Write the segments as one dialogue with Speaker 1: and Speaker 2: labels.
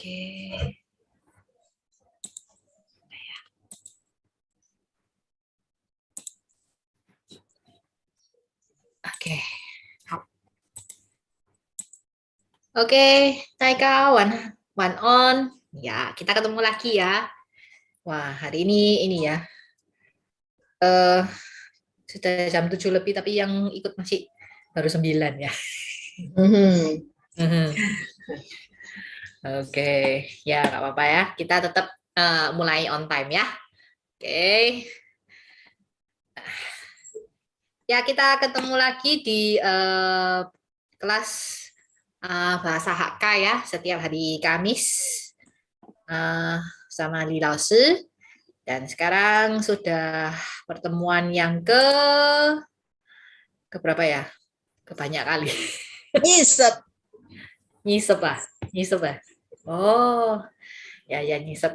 Speaker 1: Oke. Oke. Oke, hai kawan, one on. Ya, kita ketemu lagi ya. Wah, hari ini ya. Sudah jam 7 lebih tapi yang ikut masih baru 9 ya. Oke, ya nggak apa-apa ya. Kita tetap mulai on time ya. Oke. Ya, kita ketemu lagi di kelas bahasa HK ya, setiap hari Kamis sama Li Lao Shi. Dan sekarang sudah pertemuan yang ke berapa ya? Kebanyak kali.
Speaker 2: Nyisep.
Speaker 1: Nyisep ah, nyisep ah. Oh, ya nyisep.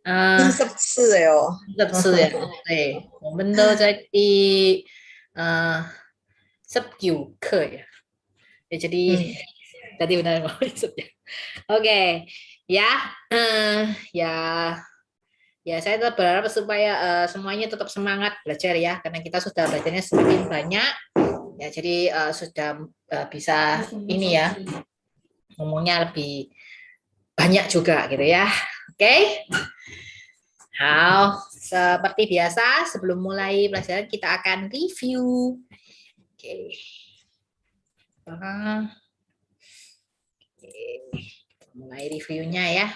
Speaker 2: 20次哟，
Speaker 1: nyisep sih ya. 对，我们都在第19课ya. Ya, jadi tadi benar mau nyisep ya. Oke, ya, ya, ya saya tetap berharap supaya semuanya tetap semangat belajar ya, karena kita sudah belajarnya semakin banyak. Ya, jadi sudah bisa ini ya, ngomongnya lebih banyak juga gitu ya. Oke. Nah, seperti biasa sebelum mulai pelajaran kita akan review. Oke. Kita mulai reviewnya ya.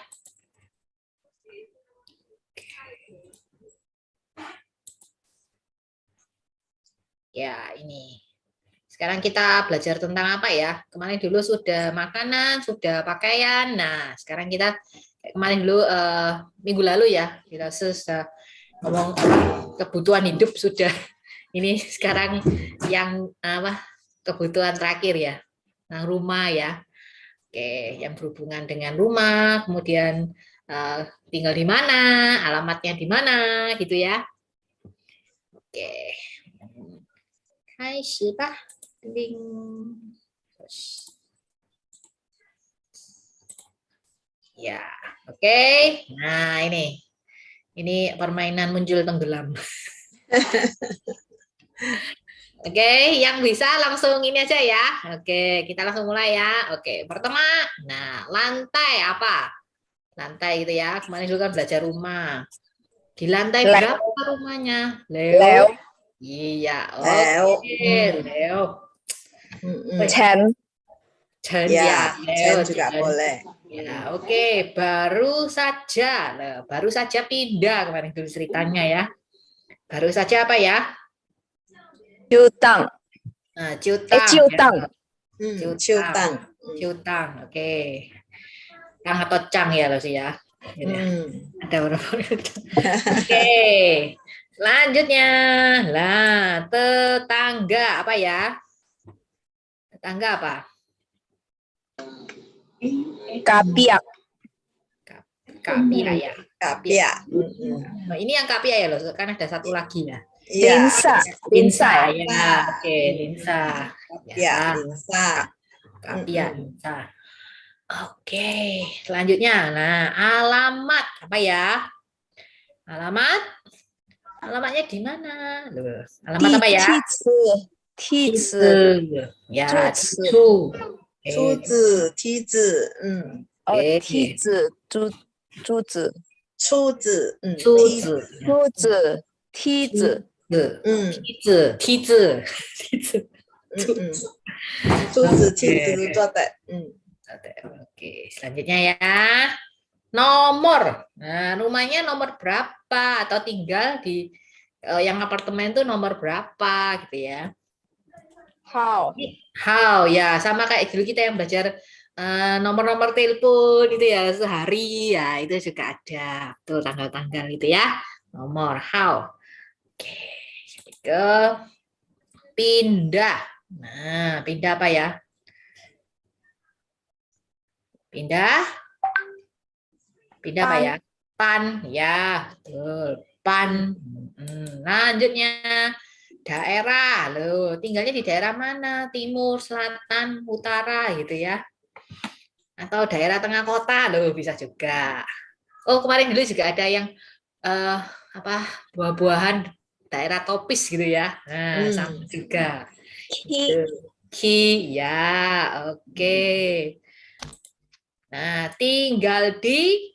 Speaker 1: Ya, ini. Sekarang kita belajar tentang apa ya? Kemarin dulu sudah makanan, sudah pakaian. Nah, sekarang kita kemarin dulu minggu lalu ya, kita sudah ngomong kebutuhan hidup sudah. Ini sekarang yang apa? Kebutuhan terakhir ya. Nah, rumah ya. Oke, yang berhubungan dengan rumah, kemudian tinggal di mana, alamatnya di mana, gitu ya. Oke. 开始吧。Ya, oke. Nah, ini permainan muncul tenggelam. Oke, yang bisa langsung ini aja ya. Oke, kita langsung mulai ya. Oke, pertama, nah lantai apa? Lantai gitu ya. Kemarin juga kan belajar rumah. Di lantai berapa rumahnya? Leo. Iya, oke, Leo.
Speaker 2: Chen.
Speaker 1: Chen
Speaker 2: Ya,
Speaker 1: ya, Leo.
Speaker 2: Chen juga boleh.
Speaker 1: Ya, oke. Baru saja, nah, baru saja pindah kemarin dulu ceritanya ya. Baru saja apa ya?
Speaker 2: Ciutang.
Speaker 1: Nah, ciutang.
Speaker 2: Ciutang.
Speaker 1: Ya.
Speaker 2: Ciutang.
Speaker 1: Ciutang, oke. Tang atau cang ya lo sih ya. Ada berapa? Oke. Selanjutnya, lah tetangga apa ya? Tetangga apa?
Speaker 2: Kapiak.
Speaker 1: Kapia ya.
Speaker 2: Kapia.
Speaker 1: Nah, ini yang kapia ya loh, kan ada satu lagi ya.
Speaker 2: Linsa.
Speaker 1: Linsa ya. Oke, linsa.
Speaker 2: Ya, linsa.
Speaker 1: Kapia, linsa. Oke, selanjutnya. Nah, alamat apa ya? Alamatnya di mana? Loh, alamat apa ya?
Speaker 2: Tizi.
Speaker 1: Ya, Tizu.
Speaker 2: Tizi. Tizi.
Speaker 1: Tizi.
Speaker 2: Tizi.
Speaker 1: Oke, selanjutnya ya. Nomor. Nah, rumahnya nomor berapa atau tinggal di yang apartemen itu nomor berapa gitu ya. How ya, sama kayak dulu kita yang belajar nomor-nomor telepon gitu ya, sehari ya, itu juga ada. Tuh tanggal-tanggal itu ya. Nomor how. Oke. Ke pindah. Nah, pindah apa ya? Pindah apa ya? Pan, ya, betul. Pan. Lanjutnya daerah, loh, tinggalnya di daerah mana? Timur, selatan, utara, gitu ya. Atau daerah tengah kota loh bisa juga. Oh, kemarin dulu juga ada yang apa buah-buahan daerah tropis gitu ya. Nah, sama juga.
Speaker 2: Ki.
Speaker 1: Ki, ya, oke. Nah, tinggal di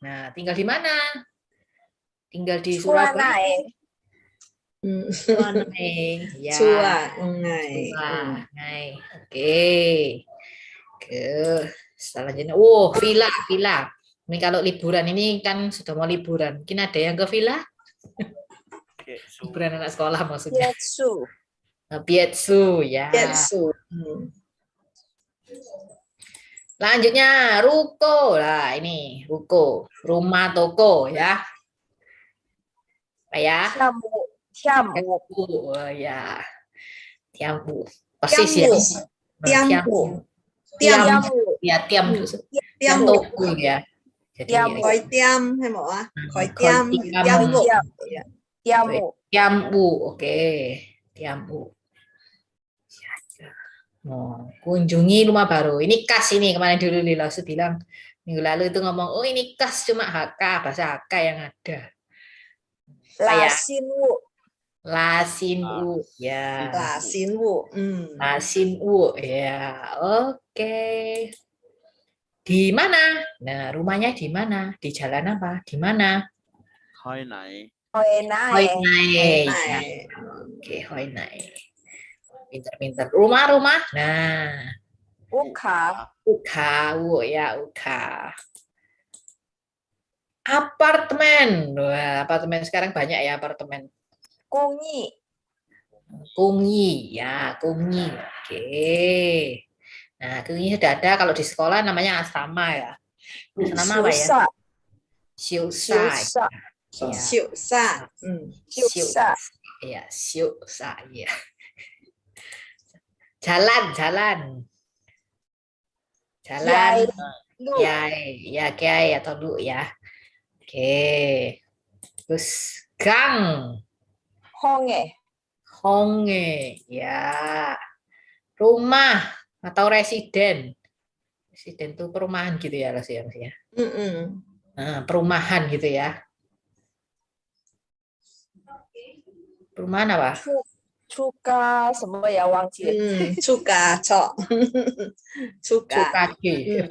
Speaker 1: mana? Tinggal di Surabaya.
Speaker 2: Chuanai.
Speaker 1: Suanai, ya.
Speaker 2: Chuanai.
Speaker 1: Suanai. Oke. Ke selanjutnya. Oh, villa. Ini kalau liburan ini kan sudah mau liburan. Mungkin ada yang ke villa? Liburan anak sekolah maksudnya.
Speaker 2: Pietsu.
Speaker 1: Pietsu, ya.
Speaker 2: Pietsu.
Speaker 1: Lanjutnya ruko. Nah, ini ruko, rumah toko ya. Apa ya?
Speaker 2: Tiamu.
Speaker 1: Oh ya. Tiambu. Persis ya.
Speaker 2: Tiambu.
Speaker 1: Tiam. Ya, tiam. Tiam
Speaker 2: Tiammu.
Speaker 1: toko ya. Jadi
Speaker 2: Tiam. Khói tiam hay một á? Khói tiam. Tiammu. Tiammu.
Speaker 1: Tiambu. Oke. Tiambu. Oh, kunjungi rumah baru. Ini khas ini kemarin dulu Lila bilang minggu lalu itu ngomong, oh ini khas cuma HK, bahasa HK yang ada.
Speaker 2: Lasinwu.
Speaker 1: Lasinwu, ya.
Speaker 2: Lasinwu.
Speaker 1: Lasinwu, ya. Oke. Di mana? Nah, rumahnya di mana? Di jalan apa? Di mana?
Speaker 3: Hoi nai.
Speaker 2: Hoi nai.
Speaker 1: Ya. Oke, Hoi nai. Pinter-pinter. Rumah-rumah. Nah.
Speaker 2: Uka.
Speaker 1: Uka, ya Uka. Apartemen. Wah, apartemen sekarang banyak ya apartemen.
Speaker 2: Kungi.
Speaker 1: Kungi, ya Kungi. Oke. Nah, Kungi sudah ada. Kalau di sekolah namanya asrama ya. Nama apa ya? Siusa.
Speaker 2: Siusa.
Speaker 1: Siusa. Ya, Siusa. Ya. Jalan. Ya, kiai atau lu ya. Oke. Terus gang. Honge, ya. Rumah atau residen. Residen itu perumahan gitu ya, Mas ya. Nah, perumahan gitu ya. Perumahan apa?
Speaker 2: Cuka, semua ya Wang Jie. Cuka, cok.
Speaker 1: Cukaki.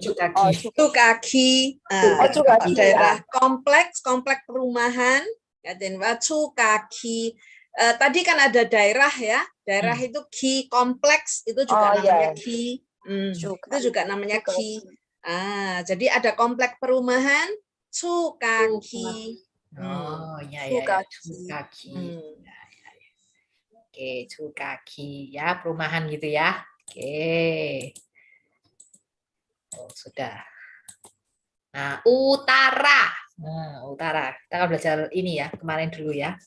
Speaker 2: Daerah kompleks perumahan. Cukaki. Tadi kan ada daerah ya. Daerah itu ki, kompleks itu juga namanya ki. Itu juga namanya ki. Jadi ada kompleks perumahan Cukaki.
Speaker 1: Oh, ya. Cukaki. Oke, Cukaki ya, perumahan gitu ya. Oke. Oh, sudah. Nah, utara. Nah, utara. Kita akan belajar ini ya, kemarin dulu ya.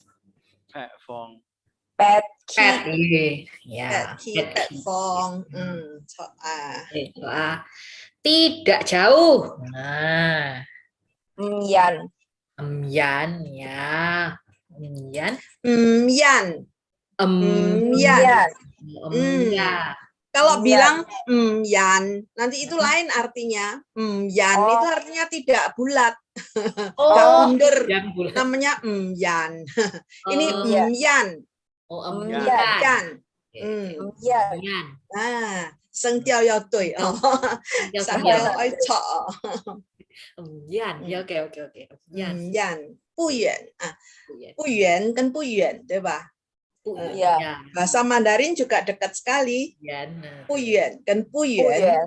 Speaker 3: Platform.
Speaker 1: Pet,
Speaker 2: ya. Pet fong.
Speaker 1: Tidak jauh. Nah.
Speaker 2: Myan.
Speaker 1: Ya.
Speaker 2: Myan. Kalau bilang myan, nanti itu lain artinya. Myan itu artinya tidak bulat. Tidak bunder. Namanya myan. Ini myan. Myan. Seng tiao yao dui. Sambil oi chok.
Speaker 1: Myan. Ya, oke.
Speaker 2: Myan. 不远啊，不远跟不远，对吧？ Bahasa Mandarin juga dekat sekali. 不远跟不远，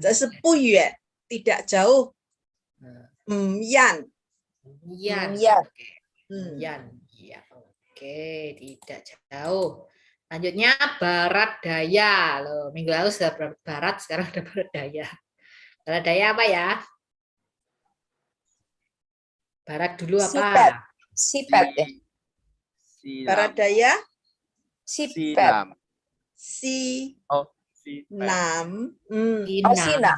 Speaker 2: 这是不远， tidak jauh. Yan.
Speaker 1: Ya, oke, tidak jauh. Lanjutnya barat daya. Loh, minggu lalu sudah barat, sekarang ada barat daya. Barat daya apa ya? Barat dulu apa?
Speaker 2: Sipet ya. Barat daya.
Speaker 3: Silam.
Speaker 2: Sinam.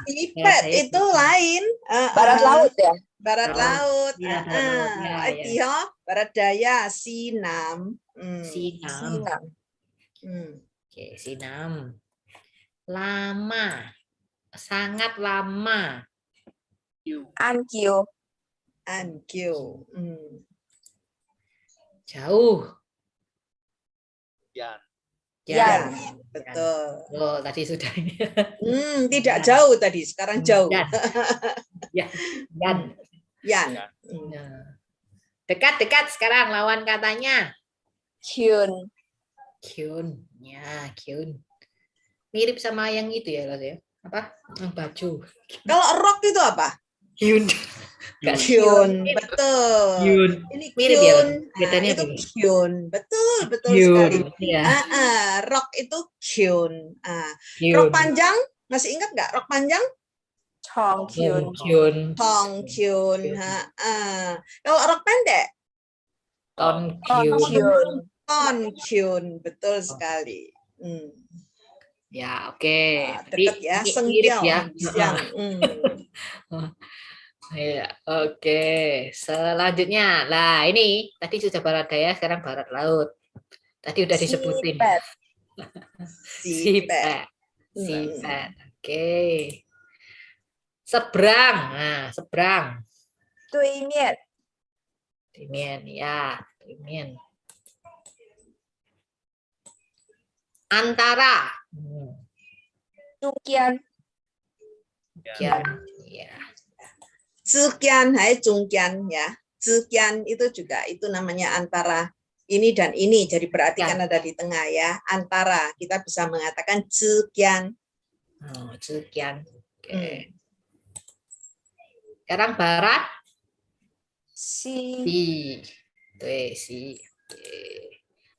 Speaker 1: Sipet
Speaker 2: itu lain.
Speaker 4: Barat laut ya.
Speaker 2: Barat laut. Barat daya. Sinam.
Speaker 1: Sinam. Oke, Sinam. Lama. sangat lama.
Speaker 3: Ankiu.
Speaker 2: Ankiu.
Speaker 1: Jauh.
Speaker 3: Yan.
Speaker 2: Yan. Betul.
Speaker 1: Oh, tadi sudah ini.
Speaker 2: Tidak jauh tadi, sekarang jauh.
Speaker 1: Yan.
Speaker 2: Yan.
Speaker 1: Dekat-dekat sekarang lawan katanya.
Speaker 3: Kyun.
Speaker 1: Kyun. Ya, Kyun. Mirip sama yang itu ya, Los ya. Apa? Yang baju.
Speaker 2: Kalau rock itu apa?
Speaker 1: Kyun.
Speaker 2: Kyun, betul.
Speaker 1: Kyun.
Speaker 2: Ini
Speaker 1: mirip ya.
Speaker 2: Bedanya itu Kyun. Betul
Speaker 1: Kyun.
Speaker 2: sekali.
Speaker 1: Ya.
Speaker 2: Rock itu Kyun.
Speaker 1: Kyun.
Speaker 2: Rock panjang, masih ingat nggak? Rock panjang?
Speaker 3: Tongkyun.
Speaker 2: Tongkyun. Kalau rock pendek?
Speaker 1: Tonkyun.
Speaker 2: Tonkyun, betul sekali.
Speaker 1: Ya, oke.
Speaker 2: Dekat ya,
Speaker 1: mirip ya. Ya, oke. Selanjutnya, lah ini tadi sudah barat daya, sekarang barat laut. Tadi udah disebutin. Sipet. Oke. Seberang. Nah, seberang.
Speaker 3: Duimian.
Speaker 1: Duimian, ya. Duimian. Antara.
Speaker 3: Zhujian.
Speaker 1: Ya.
Speaker 2: Zhijian, Zhongjian ya. Zhijian itu juga itu namanya antara ini dan ini. Jadi berarti kan ada di tengah ya. Antara kita bisa mengatakan Zhijian.
Speaker 1: Zhijian. Oke. Sekarang barat. Si.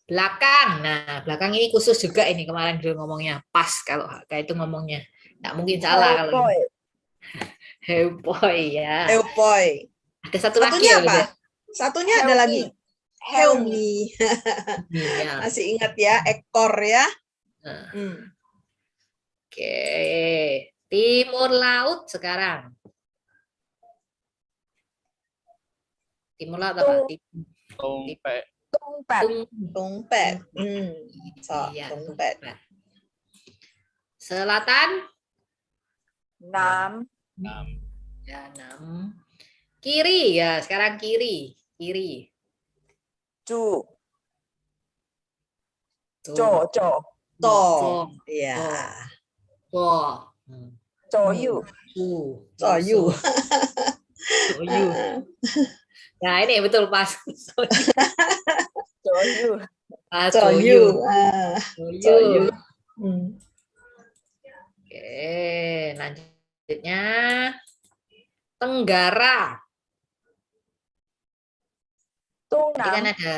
Speaker 1: Belakang. Nah, belakang ini khusus juga ini kemarin dulu ngomongnya pas kalau kayak itu ngomongnya. Nggak mungkin salah kalau ini. Helpoi ya.
Speaker 2: Helpoi.
Speaker 1: Ada satu lagi
Speaker 2: ya,
Speaker 1: apa?
Speaker 2: Satunya ada lagi. Helmi. Masih ingat ya, ekor ya.
Speaker 1: Oke. Timur laut sekarang. Timur laut apa?
Speaker 2: Tongpet. Tongpet.
Speaker 1: Selatan.
Speaker 3: Nam.
Speaker 1: Ya, Nam. Kiri ya, sekarang kiri.
Speaker 3: Ju.
Speaker 2: Ya.
Speaker 3: Zoyu.
Speaker 1: Nah, ini betul pas.
Speaker 3: Zoyu.
Speaker 1: Oke, lanjutnya Tenggara.
Speaker 3: Tungnam.
Speaker 1: Kan ada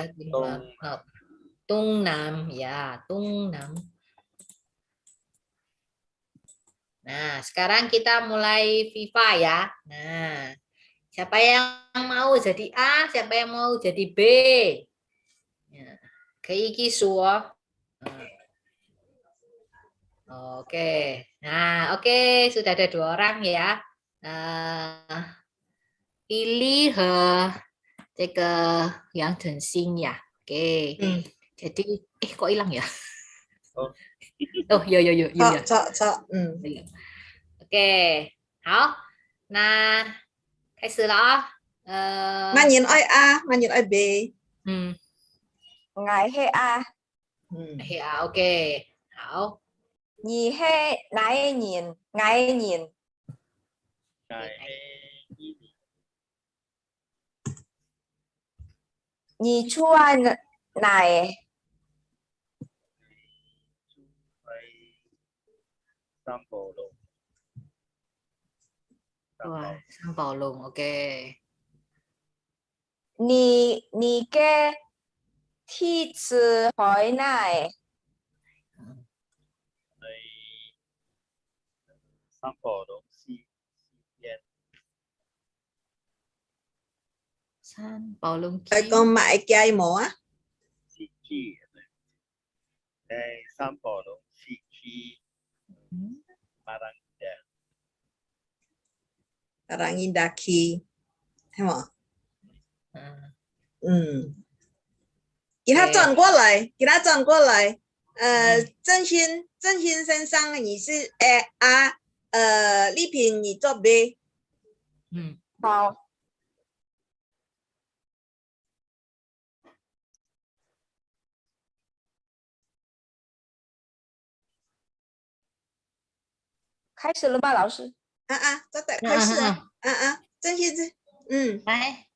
Speaker 1: Tungnam, ya, Tungnam. Nah, sekarang kita mulai FIFA ya. Nah, siapa yang mau jadi A, siapa yang mau jadi B? Ya. Keiki suo. Oke. Nah, oke, sudah ada 2 orang ya. Pilih这个杨晨星ya. Oke. Jadi kok hilang ya? Oh, yo. Oke. 好，那开始了啊。
Speaker 2: 慢nhìn ơi A,慢nhìn ơi B.
Speaker 3: Ngài he A.
Speaker 1: He A, ok. 好。
Speaker 3: 你嘿来nhìn, ngài nhìn. Nhì chua này.
Speaker 1: Sam Bảo Lùng, ok.
Speaker 3: Nì cái thi tử hỏi này.
Speaker 4: Sam Bảo Lùng si biên.
Speaker 1: Sam Bảo Lùng
Speaker 2: con mại cây mỏ á.
Speaker 4: Si chi. Đây Sam Bảo Lùng si chi.
Speaker 2: Parangindaki. Thấy không?给他转过来，给他转过来。真心先生，你是A，丽萍你做呗。
Speaker 3: 好。开始了吗，老师？
Speaker 2: 做得开始真是
Speaker 1: 来，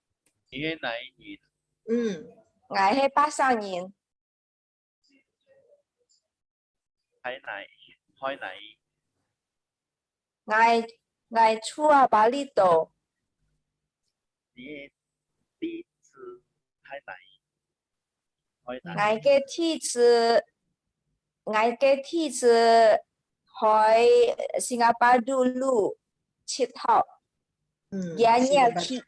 Speaker 4: 野奶年，
Speaker 3: 我係80年，
Speaker 4: 開奶，
Speaker 3: 我出啊巴厘島，
Speaker 4: 你第一次開奶，
Speaker 3: 我嘅梯次去新加坡度路7號，Gianyar
Speaker 2: Ki，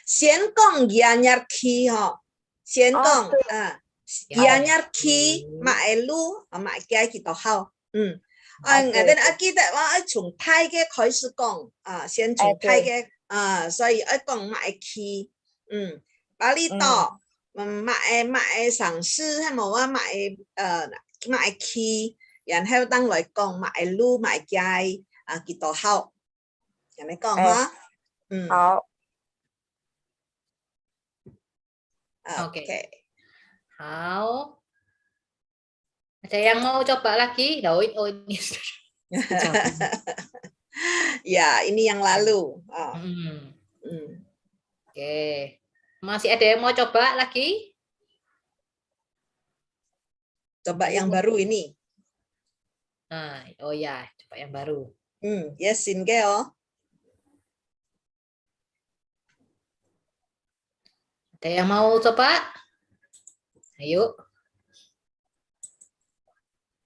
Speaker 2: 先講 Gianyar Ki 嗬，先講Gianyar Ki 買路買街幾多號，我記得我從泰嘅開始講，先從泰嘅，所以我講買 Ki，巴厘島買城市係冇話買 Ki，然後當來講買路買街幾多號。人哋講哈，
Speaker 3: 好
Speaker 2: ，OK，
Speaker 1: 好. Ada yang mau coba lagi? Oh ini
Speaker 2: ya, ini yang lalu.
Speaker 1: Oke. Masih ada yang mau coba lagi?
Speaker 2: Coba yang baru ini.
Speaker 1: Nah, oh ya, coba yang baru.
Speaker 2: Yes, Singeo.
Speaker 1: Ada yang mau coba? Ayo.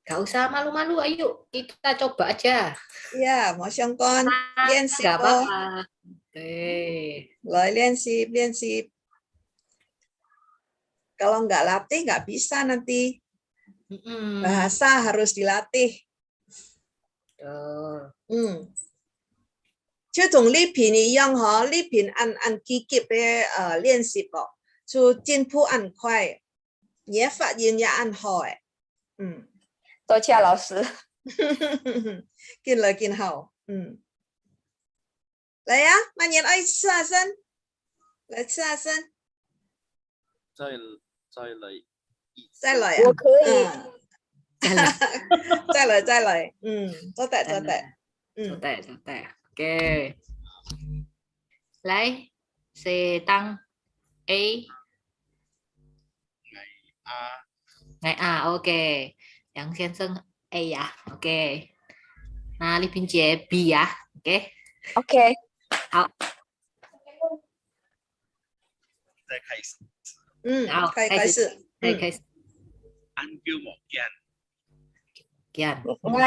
Speaker 1: Gak usah malu-malu, ayo kita coba aja.
Speaker 2: Ya, mau Xiongkon, liansip.
Speaker 1: Gak apa-apa. Oke.
Speaker 2: Liansip. Kalau nggak latih nggak bisa nanti. Bahasa harus dilatih. Chứ cùng Lý Bình 一樣嗬，Lý Bình按積極嘅練習哦，就進步很快，也發現也很好誒。
Speaker 3: 多謝老師。
Speaker 2: 見來見後，嚟啊，曼言愛吃下身，來吃下身，再來啊，
Speaker 3: 我可以，
Speaker 2: 再來，做得，
Speaker 1: 做得。Oke. Lại C tăng A. Ngày A, ok. Yang先生 A 呀 ，OK. 那李萍姐 B 呀 ，OK。好。
Speaker 4: 再開始。
Speaker 1: 好，
Speaker 2: 開始。
Speaker 4: 按叫莫
Speaker 1: 見。
Speaker 3: 我唔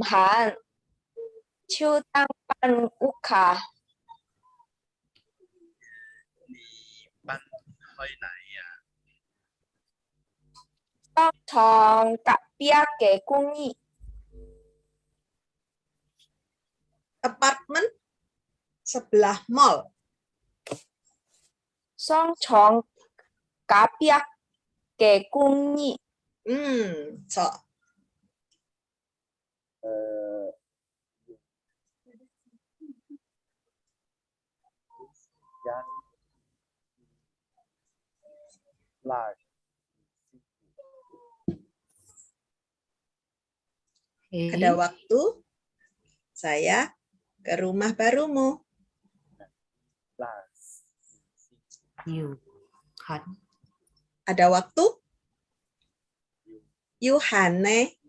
Speaker 3: 行。手當班屋卡，
Speaker 4: 你班去哪呀？
Speaker 3: 商場隔壁嘅公寓
Speaker 2: apartemen sebelah mall.
Speaker 3: 商場隔壁嘅公寓，
Speaker 2: 錯。Ada waktu saya ke rumah barumu. Ada waktu Yuhane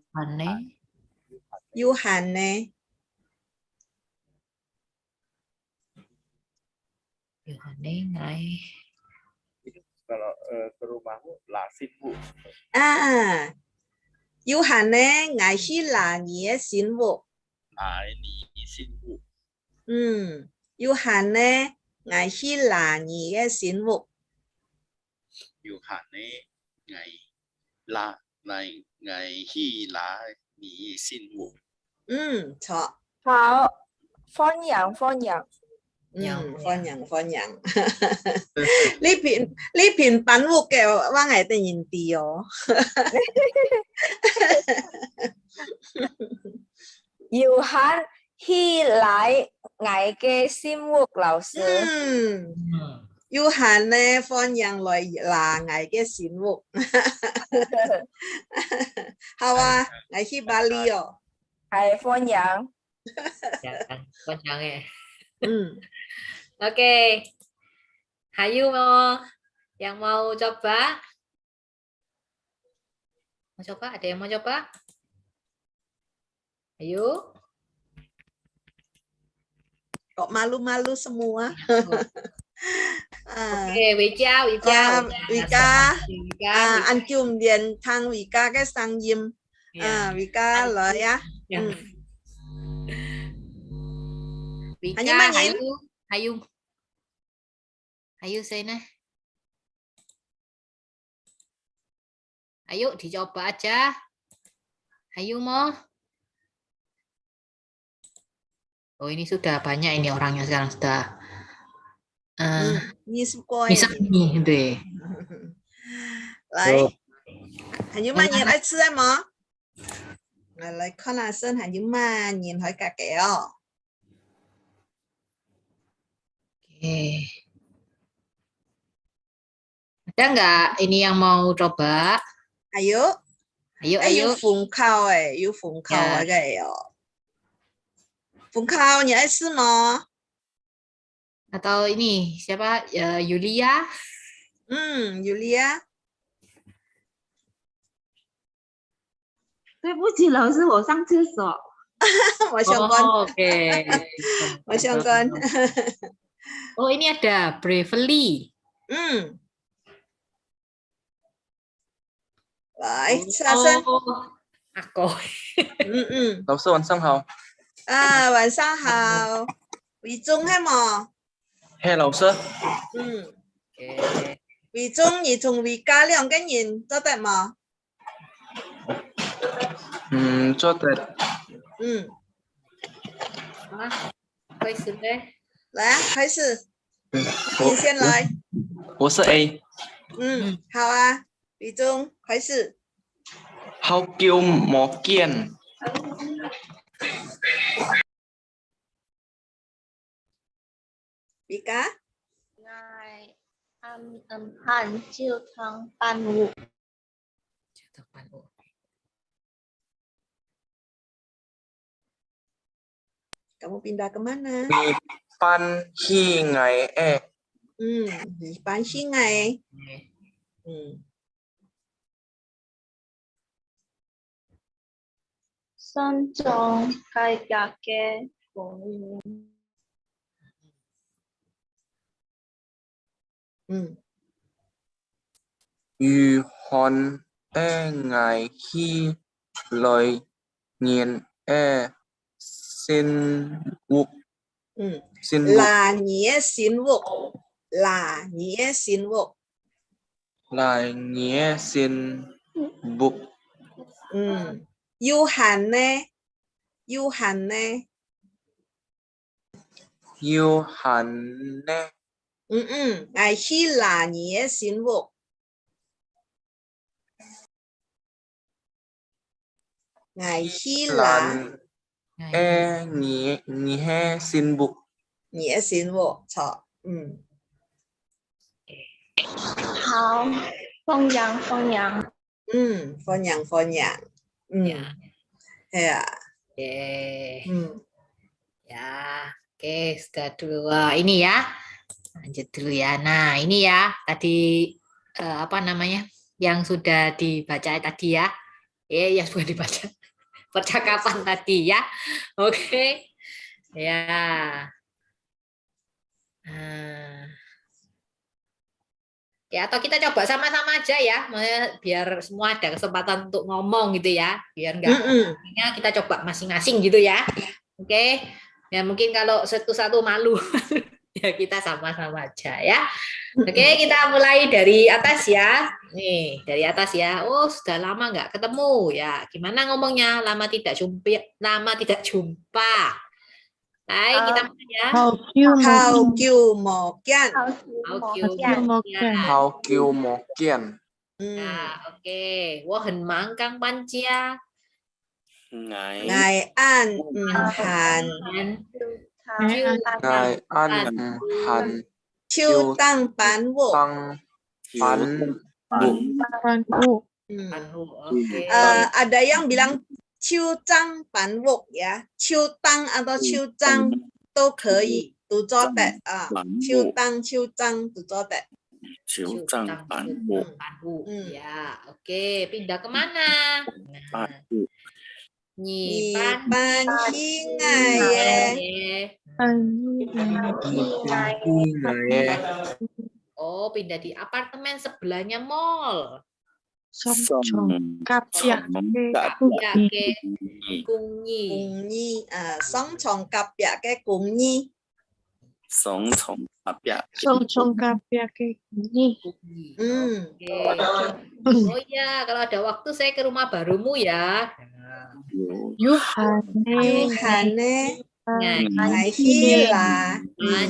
Speaker 1: ngày.
Speaker 4: Kalau ke rumahmu là xin vụ.
Speaker 2: Yuhane ngày hi là nghĩa xin vụ.
Speaker 4: Ni xin vụ.
Speaker 2: Yuhane ngày hi là nghĩa xin vụ.
Speaker 4: Yuhane ngày hi là nghĩa xin vụ.
Speaker 2: 錯。
Speaker 3: 好，歡迎。
Speaker 2: 歡迎。呢片品屋嘅話係突然啲哦。
Speaker 3: Yuhan hi lại ngày cái sinh mục lão sư.
Speaker 2: Yuhan nè phong yang lại là ngày cái sinh mục. How à? Ngày khi Bali à?
Speaker 3: Hay phong yang.
Speaker 1: Phong yang ya. Oke. Hayu yang mau coba? Mau coba? Ada yang mau coba? Ayo.
Speaker 2: Kok malu-malu semua?
Speaker 1: Oke, Wika.
Speaker 2: Anh chùm điện thang Wika cái sang yếm. Wika lợi á.
Speaker 1: Wika, Hayu sini. Ayo dicoba aja. Hayu mau. Oh, ini sudah banyak ini orangnya sekarang sudah. Bisa nih deh.
Speaker 2: Lại. Hành như mà nhìn ai xưa em mà. Lại con là sơn hành như mà nhìn hỏi cả kẹo.
Speaker 1: Oke. Ada nggak ini yang mau coba?
Speaker 2: Ayo.
Speaker 1: Ayo.
Speaker 2: Phùng khao yu phùng khao kẹo. Phùng khao nhìn ai xưa mà.
Speaker 1: Atau ini siapa? Yulia.
Speaker 2: Yulia.
Speaker 5: 对不起，老师，我上厕所。
Speaker 2: 我想跟。
Speaker 1: Oke.
Speaker 2: 我想跟。
Speaker 1: Oh, ini ada Bravely.
Speaker 2: Lại, Sa Sơn.
Speaker 1: Aku.
Speaker 6: 老师晚上好。
Speaker 2: 晚上好。伟忠係嘛？
Speaker 6: 嘿，老師。
Speaker 2: 偉忠，你同偉嘉兩個人做得嘛？
Speaker 6: 做得。
Speaker 1: 好啊，開始唄。
Speaker 2: 來啊，開始。你先來。
Speaker 6: 我是 A。
Speaker 2: 好啊，偉忠，開始。
Speaker 6: 好久冇見。
Speaker 2: 偉嘉。
Speaker 7: Ngài Hàn Chiêu Thăng Ban Ngụ.
Speaker 2: Kamu pindah kemana?
Speaker 6: Di Pan Hi Ngai E.
Speaker 2: Di Pan Hi Ngai.
Speaker 7: Sơn Trọng Khai Cả Kê Phổ
Speaker 6: Yu Hon E Ngai Hi Lời Nhiên E Xin Vuk.
Speaker 2: Là nghĩa xin vuk. Là nghĩa xin vuk.
Speaker 6: Là nghĩa xin vuk.
Speaker 2: Yu Hàn nè. Yu Hàn nè.
Speaker 6: Yu Hàn nè.
Speaker 2: Ngài khi là nghĩa xin vuk. Ngài khi là
Speaker 6: E nghĩa xin vuk.
Speaker 2: Nghĩa xin vuk. Chọ.
Speaker 7: Hào Phong Yang Phong Yang.
Speaker 2: Phong Yang Phong Yang. Ya.
Speaker 1: Ya, oke, sudah dulu. Ini ya, lanjut dulu ya. Nah, ini ya, tadi apa namanya, yang sudah dibaca tadi ya. Yang sudah dibaca. Percakapan tadi ya. Oke. Ya. Ya, atau kita coba sama-sama aja ya, biar semua ada kesempatan untuk ngomong gitu ya, biar enggak kita coba masing-masing gitu ya. Oke. Ya mungkin kalau satu-satu malu ya kita sama-sama aja ya. Oke, kita mulai dari atas ya. Nih, dari atas ya. Oh, sudah lama nggak ketemu ya. Gimana ngomongnya? Lama tidak jumpa. Hai, kita mulai ya.
Speaker 2: Hào kiều một kian.
Speaker 6: Hào kiều một kian.
Speaker 1: Nah, oke. Wo hen mang kang pan chia.
Speaker 2: Ngài An Hàn
Speaker 6: Ngài An Hàn
Speaker 2: Chiêu Tăng Bán Vụ.
Speaker 6: Tăng Bán Vụ.
Speaker 2: Ada yang bilang Chiêu Tăng Bán Vụ ya. Chiêu Tăng atau Chiêu Tăng 都可以读作的啊。Chiêu Tăng 读作的。
Speaker 1: Ya, oke. Pindah kemana? Nah. Nyi
Speaker 2: Pan Hingai ye.
Speaker 1: Oh, pindah di apartemen sebelahnya mall.
Speaker 5: Cặp
Speaker 1: Cung Nhi.
Speaker 2: Song chong cặp ya cái cùng nhi.
Speaker 1: Oh ya, kalau ada waktu saya ke rumah barumu ya.
Speaker 2: Yuhane Ngài Hy là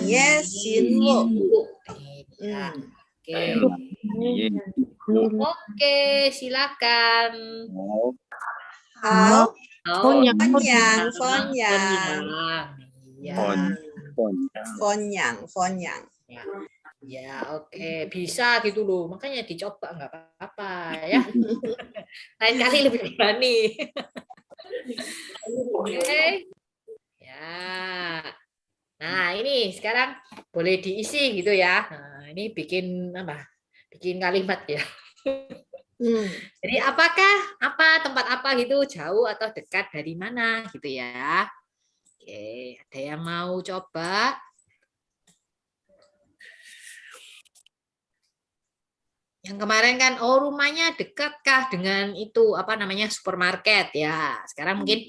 Speaker 2: Nhé Xin Vụ.
Speaker 1: Oke, silakan.
Speaker 2: Hảo.
Speaker 5: Phôn Nhang.
Speaker 2: Phôn Nhang.
Speaker 1: Ya, oke. Bisa gitu loh. Makanya dicoba nggak apa-apa ya. Lain kali lebih berani. Oke. Ya. Nah, ini sekarang boleh diisi gitu ya. Nah, ini bikin apa? Bikin kalimat ya. Jadi tempat apa gitu, jauh atau dekat dari mana gitu ya. Oke, ada yang mau coba? Yang kemarin kan, rumahnya dekatkah dengan itu apa namanya supermarket ya. Sekarang mungkin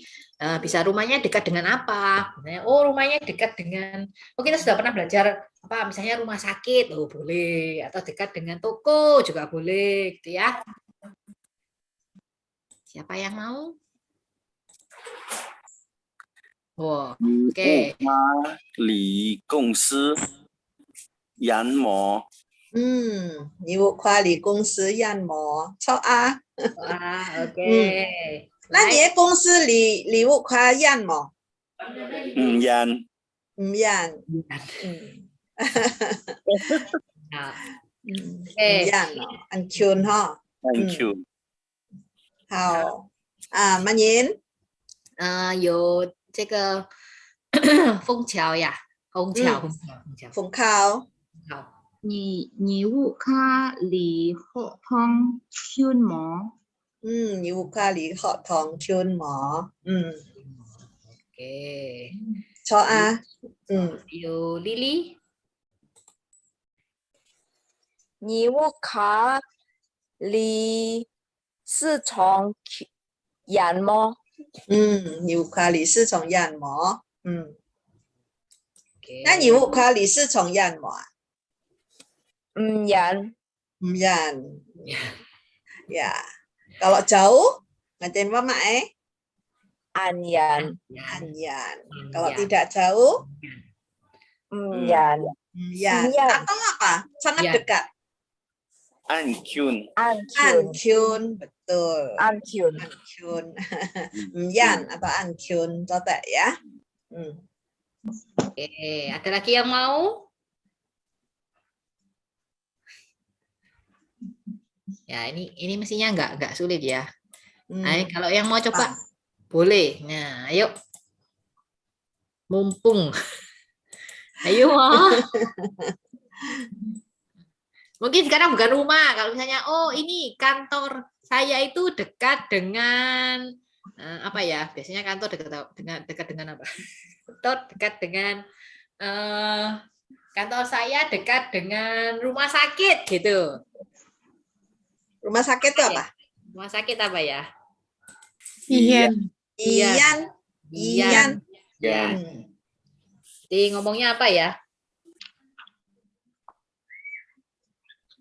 Speaker 1: bisa rumahnya dekat dengan apa? Rumahnya dekat dengan, kita sudah pernah belajar apa misalnya rumah sakit, boleh, atau dekat dengan toko juga boleh, gitu ya. Siapa yang mau? Oke.
Speaker 4: Lý công sư Yan Mo.
Speaker 2: Nhiệm vụ khoa lý công sư Yan Mo. Cho A.
Speaker 1: Ok.
Speaker 2: Nãy nhé công sư lý vụ khoa Yan Mo.
Speaker 4: Yan.
Speaker 2: Yan. Yan. Anh Chun ha.
Speaker 4: Thank you.
Speaker 2: 好。曼言。
Speaker 1: 有这个枫桥呀，枫桥。
Speaker 2: 枫桥。
Speaker 1: 好。
Speaker 5: Nhiệm vụ khoa lý hộ thông chuyên mỏ.
Speaker 2: Nhiệm vụ khoa lý hộ thông chuyên mỏ.
Speaker 1: Oke.
Speaker 2: Cho A.
Speaker 1: Yo Lily.
Speaker 3: Nhiệm vụ khoa lý市场养猫。
Speaker 2: nhiệm vụ khoa lý市场养猫。那nhiệm vụ khoa lý市场养猫啊？
Speaker 3: 养。
Speaker 2: Ya. Kalau jauh, ngajarin mama
Speaker 3: Anyan.
Speaker 2: Kalau tidak jauh,
Speaker 3: Yan.
Speaker 2: Atau apa? Sangat dekat.
Speaker 4: Ankyun.
Speaker 2: Betul.
Speaker 3: Ankyun.
Speaker 2: Yan atau Ankyun, coba ya.
Speaker 1: Oke, ada lagi yang mau? Ya, ini mestinya nggak sulit ya. Nah, kalau yang mau coba boleh. Nah, ayo. Mumpung. Ayo. Mungkin sekarang bukan rumah. Kalau misalnya, ini kantor saya itu dekat dengan apa ya? Biasanya kantor dekat dengan apa? Kantor dekat dengan kantor saya dekat dengan rumah sakit gitu.
Speaker 2: Rumah sakit itu apa?
Speaker 1: Rumah sakit apa ya?
Speaker 5: Iyan.
Speaker 1: Jadi ngomongnya apa ya?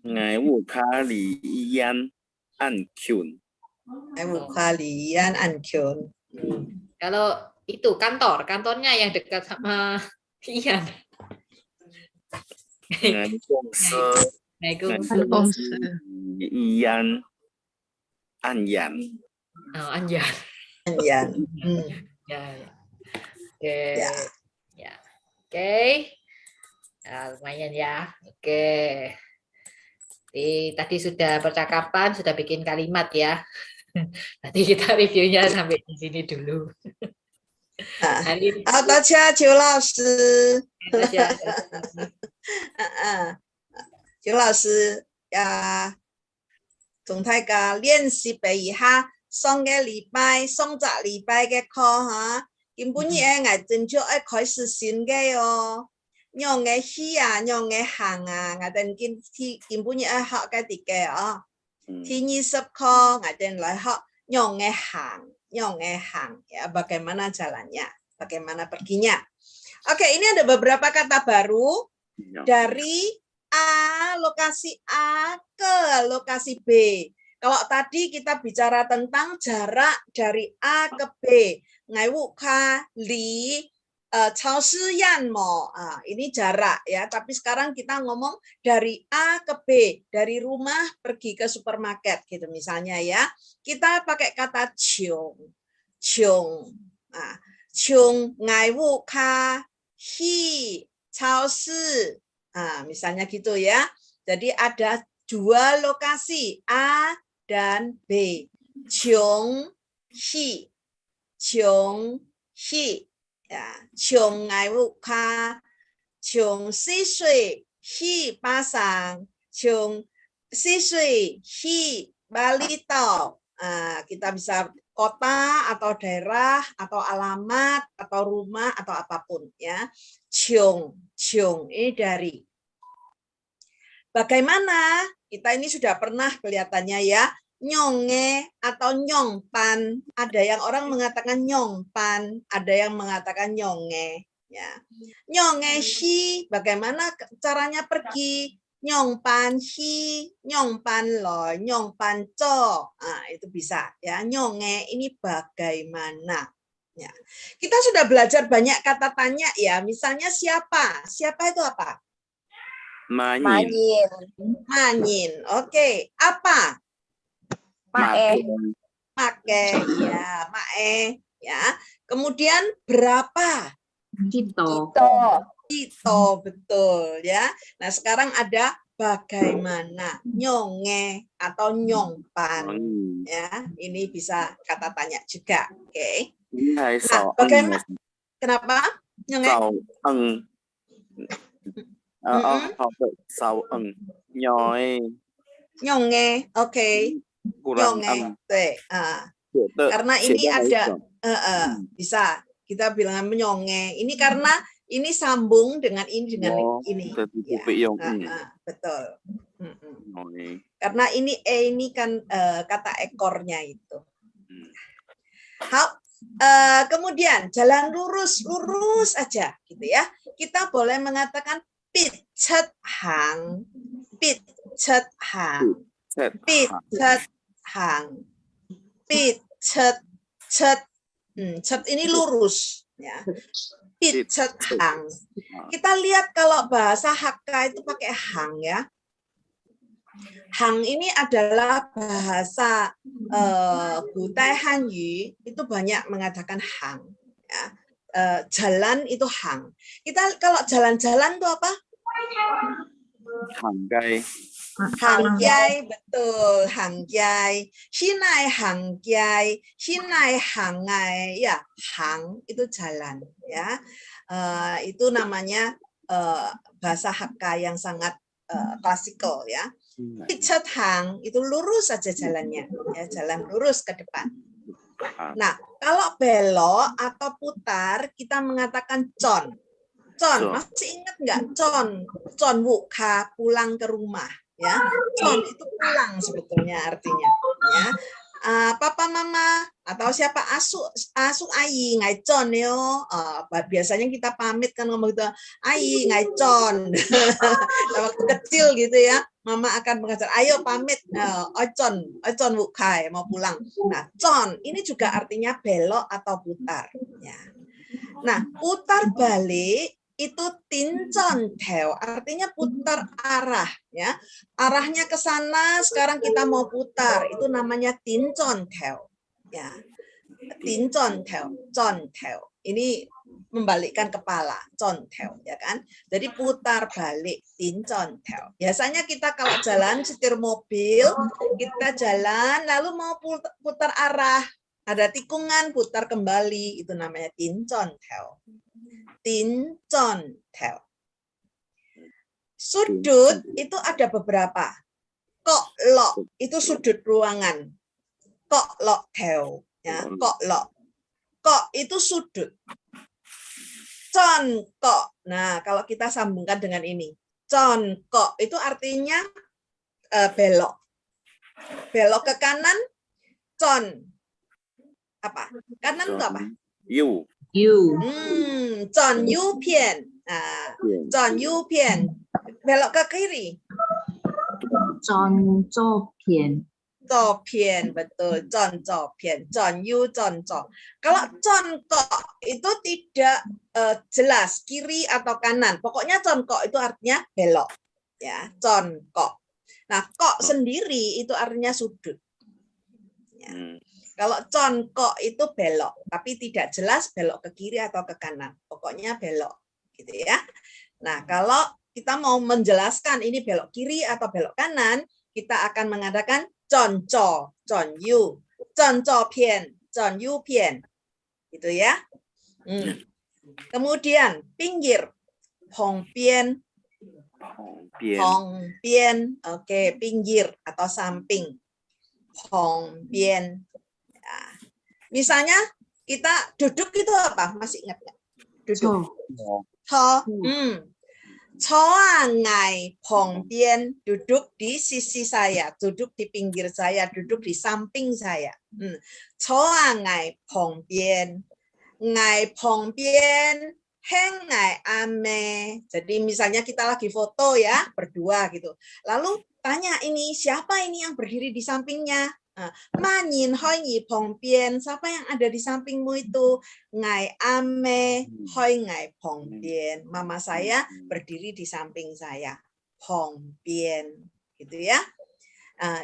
Speaker 4: Ngài vụ khá lý Yan Ankyun.
Speaker 2: Ngài vụ khá lý Yan Ankyun.
Speaker 1: Kalau itu kantornya yang dekat sama Iyan.
Speaker 4: Ngài công sư Yan An Yan.
Speaker 1: Anyan.
Speaker 2: Yan.
Speaker 1: Ya. Oke.
Speaker 2: Ya.
Speaker 1: Ya. Oke. Ya, lumayan ya. Oke. Tadi sudah percakapan, sudah bikin kalimat ya. Nanti kita reviewnya sampai di sini dulu.
Speaker 2: 好，大家邱老师，邱老師呀，同大家練習一下上個禮拜、上個禮拜嘅課哈。根本嘢我真就愛開始新嘅哦，用嘅戲啊，用嘅行啊，我哋根本嘢愛學嘅啲嘅哦。第20課我哋來學用嘅行。Ya, bagaimana jalannya, bagaimana perginya. Oke, ini ada beberapa kata baru dari lokasi A ke lokasi B. Kalau tadi kita bicara tentang jarak dari A ke B, ngai wu ka li cao shi yan mo. Ini jarak ya, tapi sekarang kita ngomong dari A ke B, dari rumah pergi ke supermarket gitu misalnya ya. Kita pakai kata ciong. Ciong. Ciong ngai wu ka hi cao shi. Misalnya gitu ya. Jadi ada dua lokasi A dan B. Ciong hi. Ciong hi. Ya, ciong ngai wu ka. Ciong si shui hi pasang. Ciong si shui hi Bali tau. Kita bisa kota atau daerah atau alamat atau rumah atau apapun ya. Ciong ini dari. Bagaimana? Kita ini sudah pernah kelihatannya ya. Nyonge atau nyongpan. Ada yang orang mengatakan nyongpan, ada yang mengatakan nyonge ya. Nyonge hi, bagaimana caranya pergi? Nyongpan hi, nyongpan lo, nyongpan co. Itu bisa ya. Nyonge ini bagaimana? Ya. Kita sudah belajar banyak kata tanya ya. Misalnya siapa? Siapa itu apa?
Speaker 6: Manyin.
Speaker 2: Manyin. Oke. Apa?
Speaker 3: Mae.
Speaker 2: Make. Ya, mae. Ya. Kemudian berapa?
Speaker 5: Cito.
Speaker 2: Cito, betul ya. Nah, sekarang ada bagaimana, nyonge atau nyongpan ya. Ini bisa kata tanya juga. Oke. Nah, bagaimana? Kenapa? Nyonge. Nyonge. Oke. Nyonge. Karena ini ada bisa kita bilang menyonge. Ini karena ini sambung dengan ini ini. Ya. Betul. Karena ini kan kata ekornya itu. Kemudian jalan lurus aja gitu ya. Kita boleh mengatakan pit cet hang, pit cet hang, pit cet hang, pit cet cet. Cet ini lurus ya. Pit cet hang. Kita lihat kalau bahasa Hakka itu pakai hang ya. Hang ini adalah bahasa Gutai Hanyu, itu banyak mengatakan hang ya. Jalan itu hang. Kita kalau jalan-jalan itu apa?
Speaker 6: Hanggai.
Speaker 2: Hanggai, betul, hanggai. Hinai hanggai, hinai hangai, ya, hang itu jalan, ya. Itu namanya bahasa Hakka yang sangat klasikal, ya. Picet hang itu lurus saja jalannya, ya, jalan lurus ke depan. Nah, kalau belok atau putar, kita mengatakan con. Con, masih ingat nggak? Con wuka, pulang ke rumah. Ya, con itu pulang sebetulnya artinya. Ya, papa mama atau siapa asu ayi ngai con yo. Biasanya kita pamit kan ngomong gitu, ayi ngai con. Waktu kecil gitu ya, mama akan mengajar, ayo pamit, ocon wukai mau pulang. Nah, con ini juga artinya belok atau putar. Ya. Nah, putar balik itu tincon teo, artinya putar arah, ya. Arahnya ke sana, sekarang kita mau putar, itu namanya tincon teo. Ya. Tin contel. Ini membalikkan kepala, contel, ya kan? Jadi putar balik, tin contel. Biasanya kita kalau jalan setir mobil, kita jalan lalu mau putar arah, ada tikungan putar kembali, itu namanya tin contel. Tin contel. Sudut itu ada beberapa. Kok lo itu sudut ruangan. Kok lo theo, ya, kok lo. Kok itu sudut. Con-kok. Nah, kalau kita sambungkan dengan ini. Con-kok itu artinya belok. Belok ke kanan, con. Apa? Kanan itu apa?
Speaker 4: Yu.
Speaker 2: Con yu pian. Nah, con yu pian. Belok ke kiri.
Speaker 5: Con pian.
Speaker 2: Pian, betul. Con pian. Con yu, con. Kalau con-kok itu tidak jelas kiri atau kanan. Pokoknya con-kok itu artinya belok. Ya, con-kok. Nah, kok sendiri itu artinya sudut. Ya. Kalau con-kok itu belok, tapi tidak jelas belok ke kiri atau ke kanan. Pokoknya belok, gitu ya. Nah, kalau kita mau menjelaskan ini belok kiri atau belok kanan, kita akan mengatakan con-co, con-yu, con-co pian, con-yu pian. Gitu ya. Kemudian pinggir, hong pian, hong pian, oke, pinggir atau samping, hong pian. Ya. Misalnya kita duduk itu apa? Masih ingat nggak? Duduk. Ngai pong bian, duduk di sisi saya, duduk di pinggir saya, duduk di samping saya. Ngai pong bian, ngai pong bian, heng ngai ame. Jadi misalnya kita lagi foto ya, berdua gitu. Lalu tanya ini, siapa ini yang berdiri di sampingnya? Manyin hoi ngi pong bian, siapa yang ada di sampingmu itu? Ngai ame hoi ngai pong bian, mama saya berdiri di samping saya. Pong bian, gitu ya.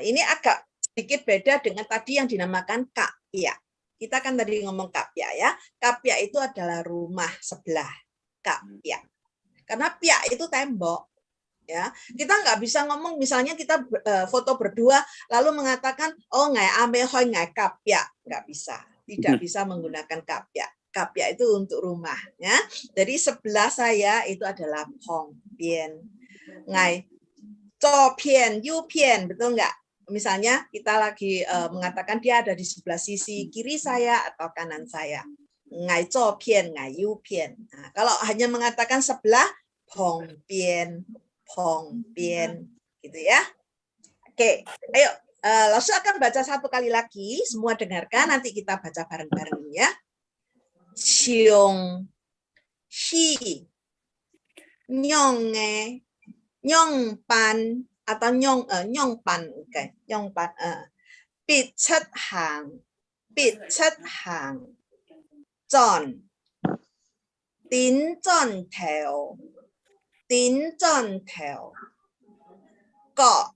Speaker 2: Ini agak sedikit beda dengan tadi yang dinamakan kapya. Kita kan tadi ngomong kapya ya. Kapya itu adalah rumah sebelah. Kapya. Karena pya itu tembok. Ya, kita nggak bisa ngomong misalnya kita foto berdua lalu mengatakan oh ngai ame hoi ngai kapya, nggak bisa, tidak bisa menggunakan kapya. Kapya itu untuk rumah, ya. Jadi sebelah saya itu adalah pong pian, ngai co pian, yu pian, betul nggak? Misalnya kita lagi mengatakan dia ada di sebelah sisi kiri saya atau kanan saya, ngai co pian, ngai yu pian. Nah, kalau hanya mengatakan sebelah pong pian, Hong Bian, gitu ya. Oke, ayo, Lasu akan baca satu kali lagi, semua dengarkan, nanti kita baca bareng-bareng ya. Xiong, Xi, Nyong, Nyong Pan atau Nyong Pan, oke, Nyong Pan, Bit Chet Hang, Zon, Tin Zon Teo. Tín tròn theo, cọ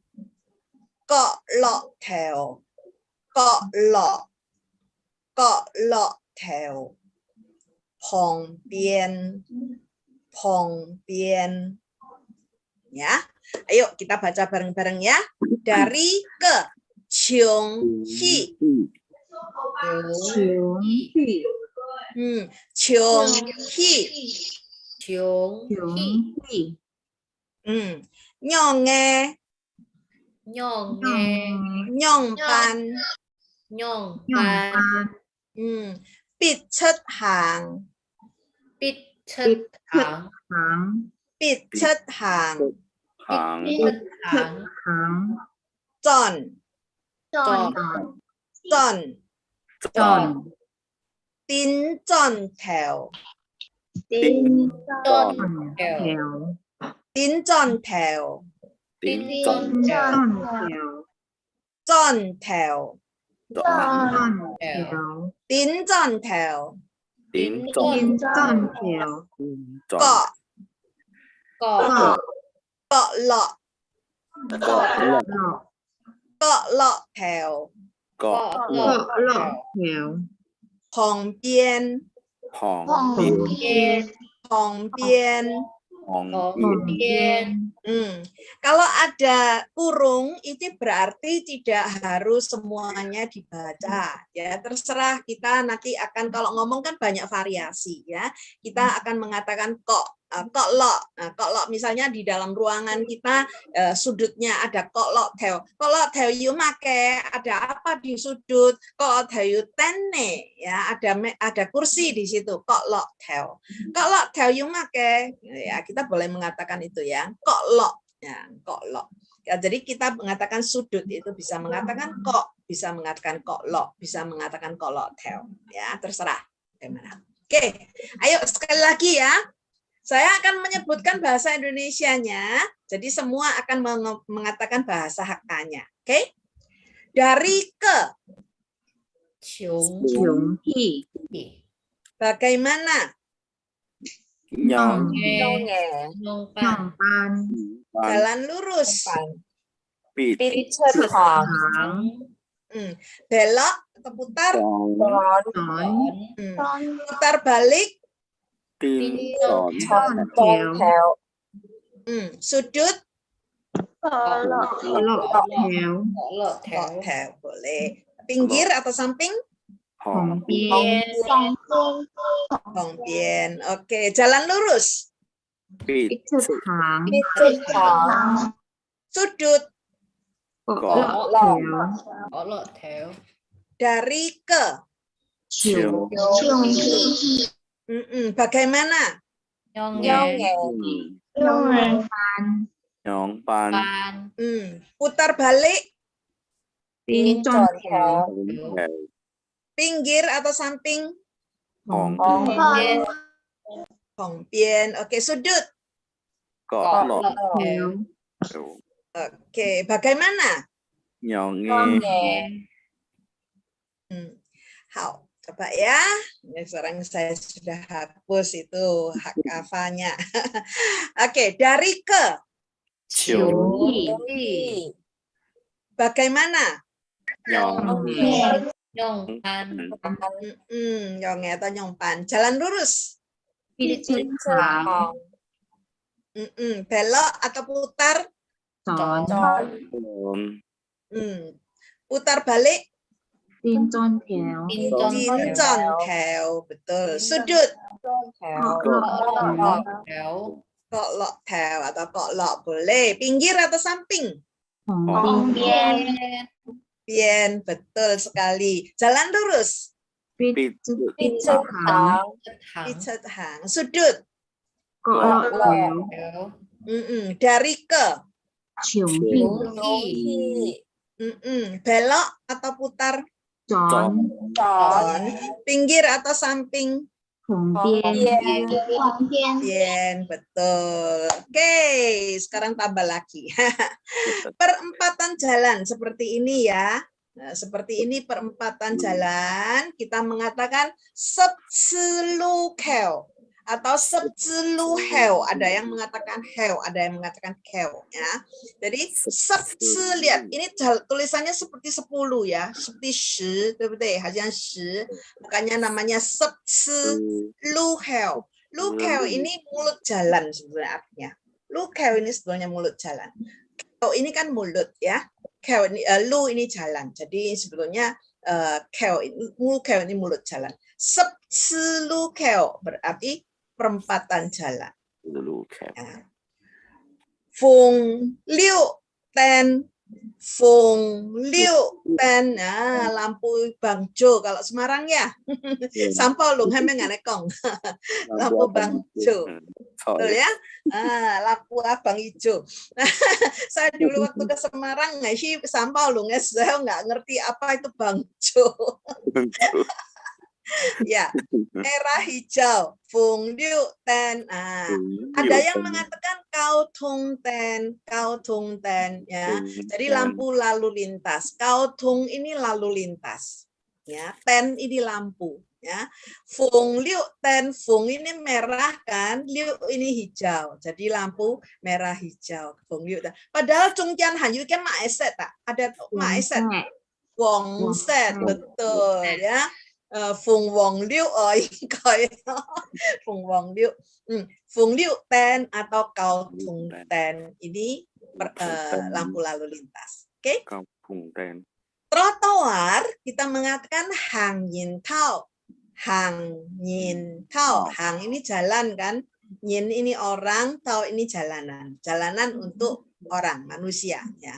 Speaker 2: lọ theo, pong bian, ya. Ayo kita baca bareng-bareng ya. Dari ke Ciong Hi. Ciong Hi.
Speaker 1: Ciong Hi.
Speaker 2: Nyong nghe. Nyong pan. Bịt chất hàng. Tròn. Tín tròn theo. Tín tròn theo. Tròn theo. Tín tròn theo. Cọ lọ theo. 旁边，
Speaker 6: 旁
Speaker 5: 旁
Speaker 6: 边，
Speaker 2: 旁边。
Speaker 6: 旁边，Kalau
Speaker 2: ada kurung itu berarti tidak harus semuanya dibaca ya, terserah kita nanti akan kalau ngomong kan banyak variasi ya. Kita akan mengatakan kok lo. Nah, kok lo misalnya di dalam ruangan kita sudutnya ada kok lo theo you make, ada apa di sudut, kok theo tenne ya, ada kursi di situ, kok lo theo you make ya, kita boleh mengatakan itu ya, kok lo ya, kok lo ya, jadi kita mengatakan sudut itu bisa mengatakan kok, bisa mengatakan kok lo, bisa mengatakan kok lo theo ya, terserah bagaimana. Oke, ayo sekali lagi ya. Saya akan menyebutkan bahasa Indonesianya, jadi semua akan mengatakan bahasa Hakka-nya. Oke? Dari ke. Bagaimana? Jalan lurus. Belok atau putar? Putar balik. Sudut. Boleh. Pinggir atau samping? Hongbian. Oke, jalan lurus. Sudut. Dari ke. Bagaimana? Putar balik. Pinggir atau samping? Hongbian. Oke, sudut. Oke, bagaimana? How? Coba ya. Ini sekarang saya sudah hapus itu hak-hafalnya. Oke, dari ke. Bagaimana? Yongge atau nyongpan. Jalan lurus. Belok atau putar? Putar balik?
Speaker 5: Tinjon theo.
Speaker 2: Betul. Sudut? Kok lo theo atau kok lo boleh. Pinggir atau samping? Bien, betul sekali. Jalan lurus? Hang. Sudut? Dari ke? Belok atau putar? Pinggir atau samping? Bien, betul. Oke, sekarang tambah lagi. Perempatan jalan seperti ini ya. Nah, seperti ini perempatan jalan. Kita mengatakan sepsilukeo atau sepsiluheo. Ada yang mengatakan heo, ada yang mengatakan keo ya. Jadi lihat, ini tulisannya seperti 10 ya, seperti shi, betul, hanya shi. Makanya namanya sepsiluheo. Lukeo ini mulut jalan sebenarnya artinya. Lukeo ini sebenarnya mulut jalan. Keo ini kan mulut ya. Keo ini lu ini jalan. Jadi sebetulnya keo ini mulut jalan. Sepsilukeo berarti perempatan jalan. Fung liu ten, nah, lampu bangjo kalau Semarang ya. Sampau lung hemeng anekong. Lampu bangjo. Betul ya? Lampu abang hijau. Saya dulu waktu ke Semarang sih sampau lung saya nggak ngerti apa itu bangjo. Ya, merah hijau, fung liu ten. Ada yang mengatakan kau tung ten, ya. Jadi lampu lalu lintas. Kau tung ini lalu lintas, ya. Ten ini lampu, ya. Fung liu ten, fung ini merah kan, liu ini hijau. Jadi lampu merah hijau, fung liu ten. Padahal Chongjian Hanyu kan maeset tak? Ada maeset. Wong set, betul ya. Phùng Wong Liu coi Phùng Wong Liu. Phùng Liu Ten atau Kau Tung Ten ini lampu lalu lintas. Oke? Trotoar kita mengatakan Hang Yin Tao. Hang Yin Tao. Hang ini jalan kan? Yin ini orang, Tao ini jalanan. Jalanan untuk orang, manusia. Ya.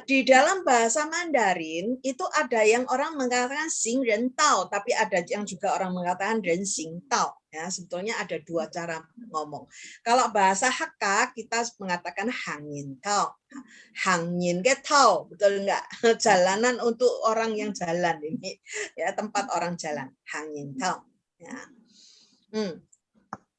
Speaker 2: Di dalam bahasa Mandarin itu ada yang orang mengatakan Xing Ren Tao, tapi ada yang juga orang mengatakan Ren Xing Tao. Ya, sebetulnya ada dua cara ngomong. Kalau bahasa Hakka kita mengatakan Hang Yin Tao. Hang Yin ke Tao, betul enggak? Jalanan untuk orang yang jalan ini. Ya, tempat orang jalan. Hang Yin Tao. Ya.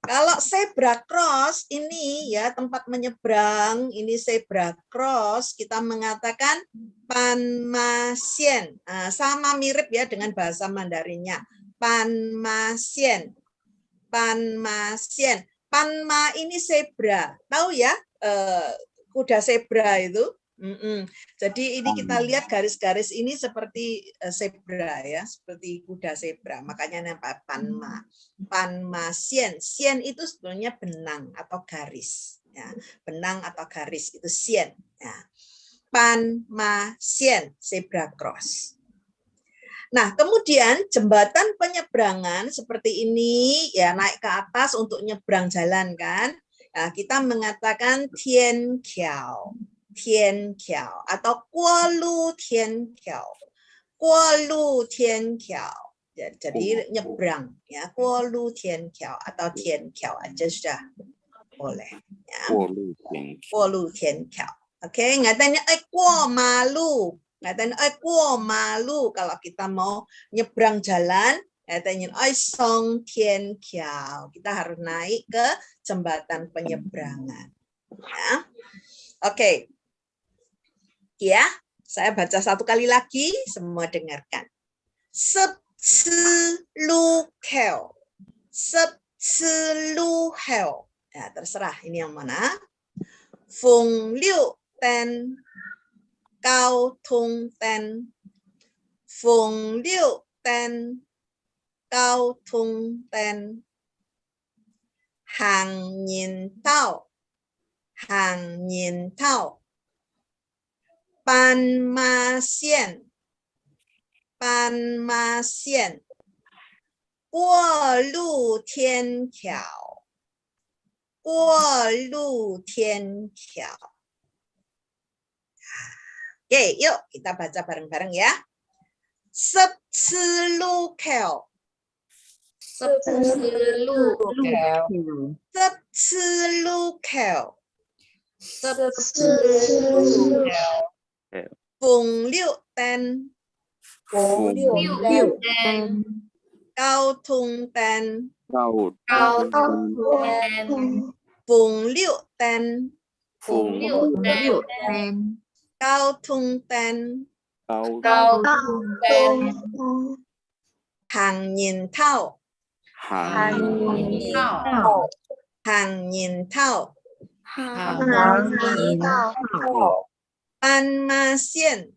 Speaker 2: Kalau zebra cross ini ya tempat menyeberang, ini zebra cross kita mengatakan pan ma xian. Sama mirip ya dengan bahasa Mandarinnya. Pan ma xian. Pan ma xian. Pan ma ini zebra. Tahu ya kuda zebra itu? Jadi ini kita lihat garis-garis ini seperti zebra ya, seperti kuda zebra. Makanya nampak panma. Panma sien. Sien itu sebenarnya benang atau garis. Ya, benang atau garis itu sien. Ya. Panma sien, zebra cross. Nah, kemudian jembatan penyeberangan seperti ini ya naik ke atas untuk nyebrang jalan kan. Nah, kita mengatakan Tian Kiao. Tian Kiao atau Guolu Tian Kiao. Guolu Tian Kiao. Jadi nyebrang ya, Guolu Tian Kiao atau Tian Kiao aja sudah boleh ya. Guolu Tian Kiao. Oke, ngatanya guo malu. Ngatanya guo malu kalau kita mau nyebrang jalan, ngatanya song Tian Kiao. Kita harus naik ke jembatan penyeberangan. Ya. Oke. Ya, saya baca satu kali lagi, semua dengarkan. Sep ci lu keo. Sep ci lu heo. Ya, terserah ini yang mana. Feng liu ten Gao tung ten. Feng liu ten Gao tung ten. Hang yin tao. Hang yin tao. Pan ma xian. Pan ma xian. Guo lu tian kiao. Guo lu tian kiao. Oke, yuk kita baca bareng-bareng ya. Sep ci lu kiao.
Speaker 1: Sep ci lu kiao.
Speaker 2: Sep ci lu kiao.
Speaker 1: Sep ci lu kiao.
Speaker 2: Feng liu ten.
Speaker 3: Phùng Liu
Speaker 1: Ten.
Speaker 2: Gao tung ten.
Speaker 1: Gao tung ten.
Speaker 2: Feng liu ten.
Speaker 1: Phùng liu ten.
Speaker 2: Gao tung ten.
Speaker 1: Gao tung ten.
Speaker 2: Hang yin tao.
Speaker 1: Hang yin tao.
Speaker 2: Hang yin tao.
Speaker 1: Hang yin tao.
Speaker 2: Pan ma xian.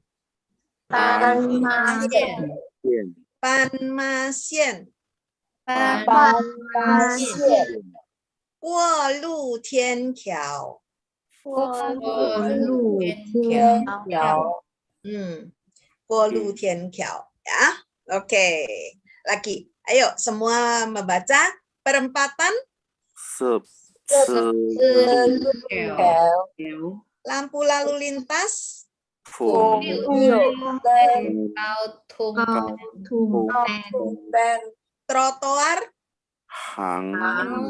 Speaker 1: Pan ma xian.
Speaker 2: Pan ma xian.
Speaker 1: Pan ma xian.
Speaker 2: Guo lu tian kiao.
Speaker 1: Guo lu tian kiao.
Speaker 2: Guo lu tian kiao. Ya, oke. Lagi, ayo semua membaca perempatan.
Speaker 6: Sep
Speaker 1: Lu kiao.
Speaker 2: Lampu lalu lintas.
Speaker 6: Phùng
Speaker 1: Gao tung
Speaker 3: ten.
Speaker 2: Trotoar.
Speaker 6: Hang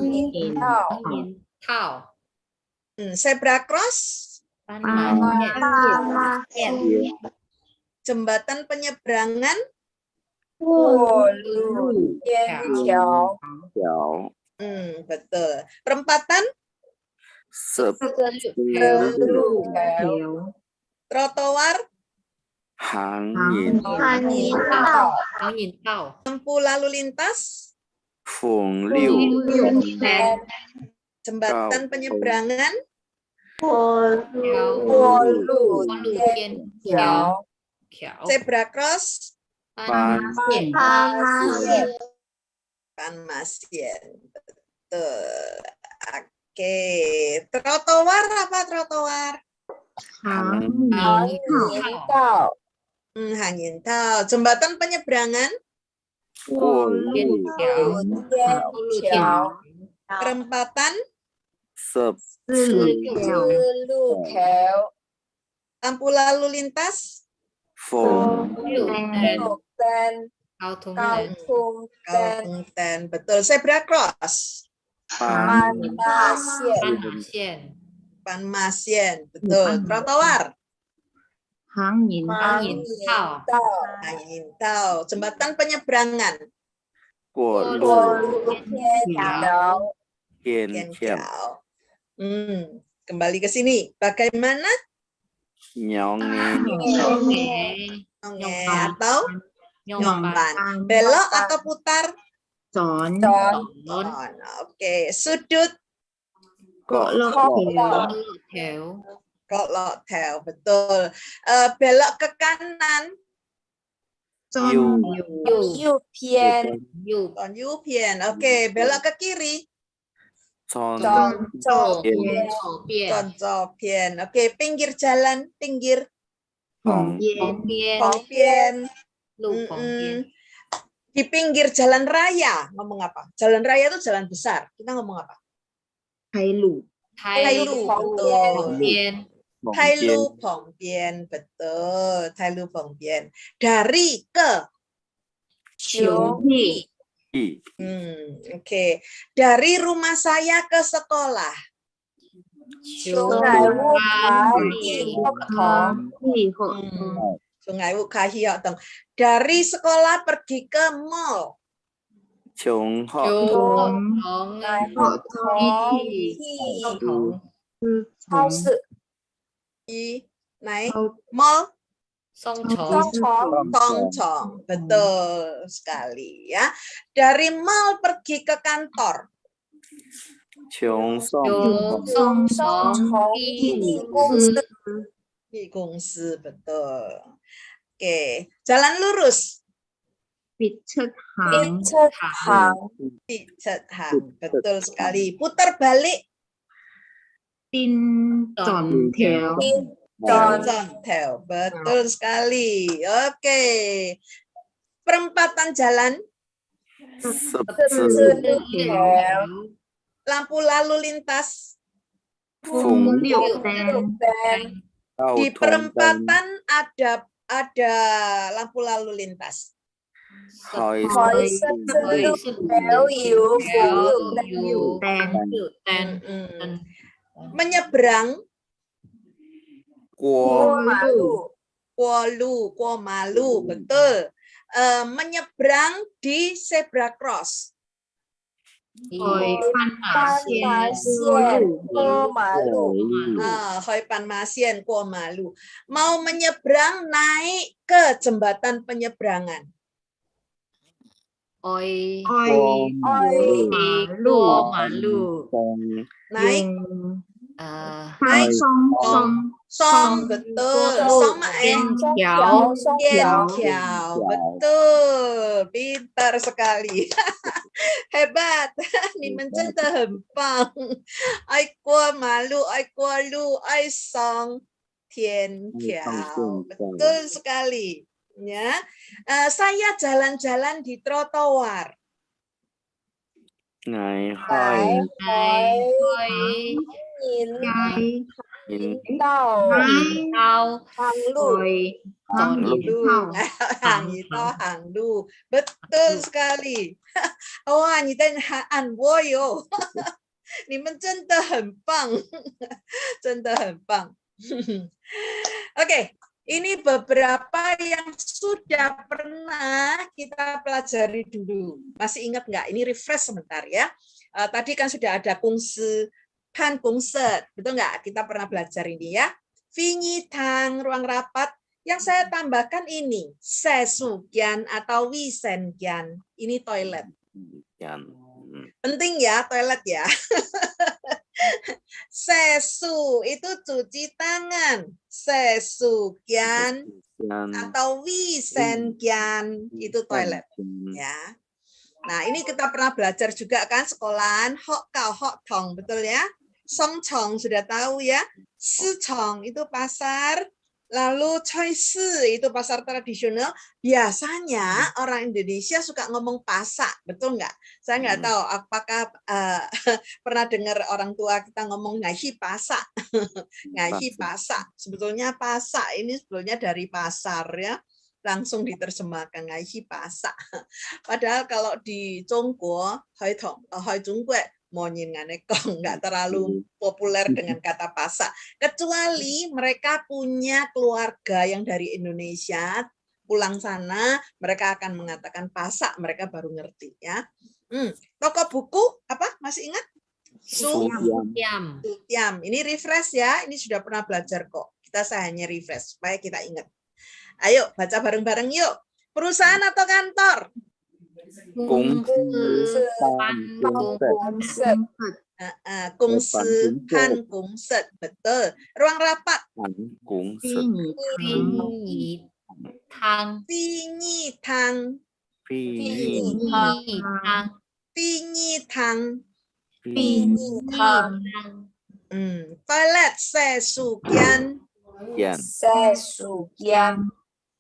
Speaker 1: yin tao.
Speaker 2: Zebra cross.
Speaker 1: Pan ma xian.
Speaker 2: Jembatan penyeberangan.
Speaker 3: Guo lu tian kiao.
Speaker 2: Betul. Perempatan.
Speaker 6: Sep
Speaker 1: Lu
Speaker 3: kiao.
Speaker 2: Trotoar.
Speaker 6: Hang
Speaker 1: tao. Hang yin tao.
Speaker 2: Lampu lalu lintas.
Speaker 6: Phùng Liu
Speaker 1: Ten.
Speaker 2: Jembatan penyeberangan.
Speaker 3: Guo lu tian kiao.
Speaker 1: Kiao.
Speaker 2: Zebra cross.
Speaker 6: Pan
Speaker 2: Panmasien. Betul. Oke. Trotoar apa trotoar? Hangin tao. Jembatan penyeberangan? Perempatan? Lampu lalu lintas? Kautungten. Betul. Zebra cross? Panmasien. Betul. Trotoar? Hangin tao. Jembatan penyeberangan? Kembali ke sini. Bagaimana? Nyonge atau nyompan. Belok atau putar? Oke. Sudut? Kolok theo. Betul. Belok ke kanan? Yupien. Oke. Belok ke kiri? Pien. Oke. Pinggir jalan? Pinggir? Pongpien. Di pinggir jalan raya ngomong apa? Jalan raya itu jalan besar. Kita ngomong apa? Hailu. Hailu Pongpien. Betul. Hailu Pongpien. Dari ke? Oke. Dari rumah saya ke sekolah? Sungai Wukahiotong. Dari sekolah pergi ke mall? Naik mall? Tongchong. Betul sekali ya. Dari mall pergi ke kantor? Di gongsi. Betul. Oke. Jalan lurus? Hang. Betul sekali. Putar balik? Betul sekali. Oke. Perempatan jalan? Lampu lalu lintas? Di perempatan ada lampu lalu lintas. Menyeberang? Kuomalu. Betul. Menyeberang di zebra cross? Hoi Panmasien Kuomalu. Mau menyeberang naik ke jembatan penyeberangan? Naik song. Betul. Song betul. Pintar sekali. Hebat. Ni mencenta hempang. Ai kuo malu, ai kuo lu, ai song tian kiao. Betul sekali. Ya. Saya jalan-jalan di trotoar. Hanglu. Betul sekali. Wah, ni dan han woyo. Ni men zenda henbang. Zenda henbang. Oke, ini beberapa yang sudah pernah kita pelajari dulu. Masih ingat nggak? Ini refresh sebentar ya. Tadi kan sudah ada kungsi pan kungset, betul nggak? Kita pernah belajar ini ya. Vinyitang, ruang rapat. Yang saya tambahkan ini, sesugyan atau wisengyan. Ini toilet. Penting ya, toilet ya. Sesu itu cuci tangan. Sesukian atau wisenkian itu toilet. Ya. Nah, ini kita pernah belajar juga kan sekolahan. Hok kau hok tong, betul ya? Song chong sudah tahu ya. Si chong itu pasar. Lalu choi si itu pasar tradisional. Biasanya orang Indonesia suka ngomong pasak, betul nggak? Saya nggak tahu apakah pernah dengar orang tua kita ngomong ngahi pasak. Ngahi pasak. Sebetulnya pasak ini sebetulnya dari pasar ya. Langsung diterjemahkan ngahi pasak. Padahal kalau di Zhongguo, Hai Zhongguo, nggak terlalu populer dengan kata pasak. Kecuali mereka punya keluarga yang dari Indonesia, pulang sana mereka akan mengatakan pasak, mereka baru ngerti ya. Toko buku apa? Masih ingat?
Speaker 1: Sutiam.
Speaker 2: Ini refresh ya. Ini sudah pernah belajar kok. Saya hanya refresh supaya kita ingat. Ayo baca bareng-bareng yuk. Perusahaan atau kantor? Kungset. Betul. Ruang rapat? Toilet? Sesukian.